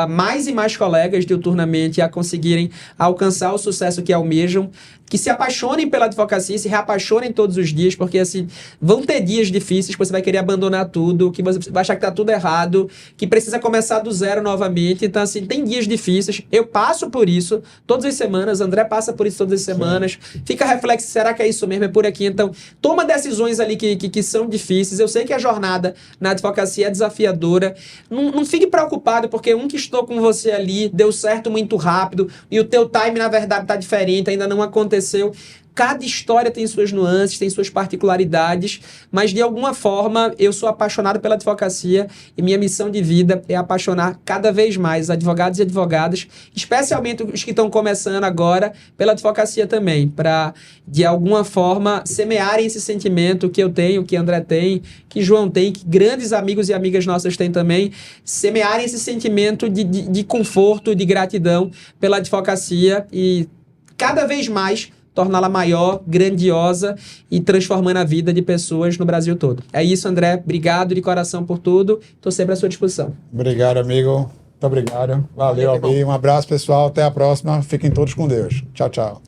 mais e mais colegas diuturnamente a conseguirem alcançar o sucesso que almejam, que se apaixonem pela advocacia, se reapaixonem todos os dias, porque assim, vão ter dias difíceis que você vai querer abandonar tudo, que você vai achar que tá tudo errado, que precisa começar do zero novamente. Então assim, tem dias difíceis, eu passo por isso todas as semanas, André passa por isso todas as semanas. Sim. Fica reflexo, será que é isso mesmo? É por aqui? Então, toma decisões ali que são difíceis. Eu sei que a jornada na advocacia é desafiadora. Não fique preocupado, porque que estou com você ali, deu certo muito rápido, e o teu time, na verdade, tá diferente, ainda não aconteceu. Cada história tem suas nuances, tem suas particularidades, mas de alguma forma eu sou apaixonado pela advocacia e minha missão de vida é apaixonar cada vez mais advogados e advogadas, especialmente os que estão começando agora, pela advocacia também, para de alguma forma semearem esse sentimento que eu tenho, que André tem, que João tem, que grandes amigos e amigas nossas têm também, semearem esse sentimento de conforto, de gratidão pela advocacia e cada vez mais torná-la maior, grandiosa e transformando a vida de pessoas no Brasil todo. É isso, André. Obrigado de coração por tudo. Estou sempre à sua disposição. Obrigado, amigo. Muito obrigado. Valeu, Albi. Um abraço, pessoal. Até a próxima. Fiquem todos com Deus. Tchau, tchau.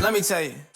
Let me tell you.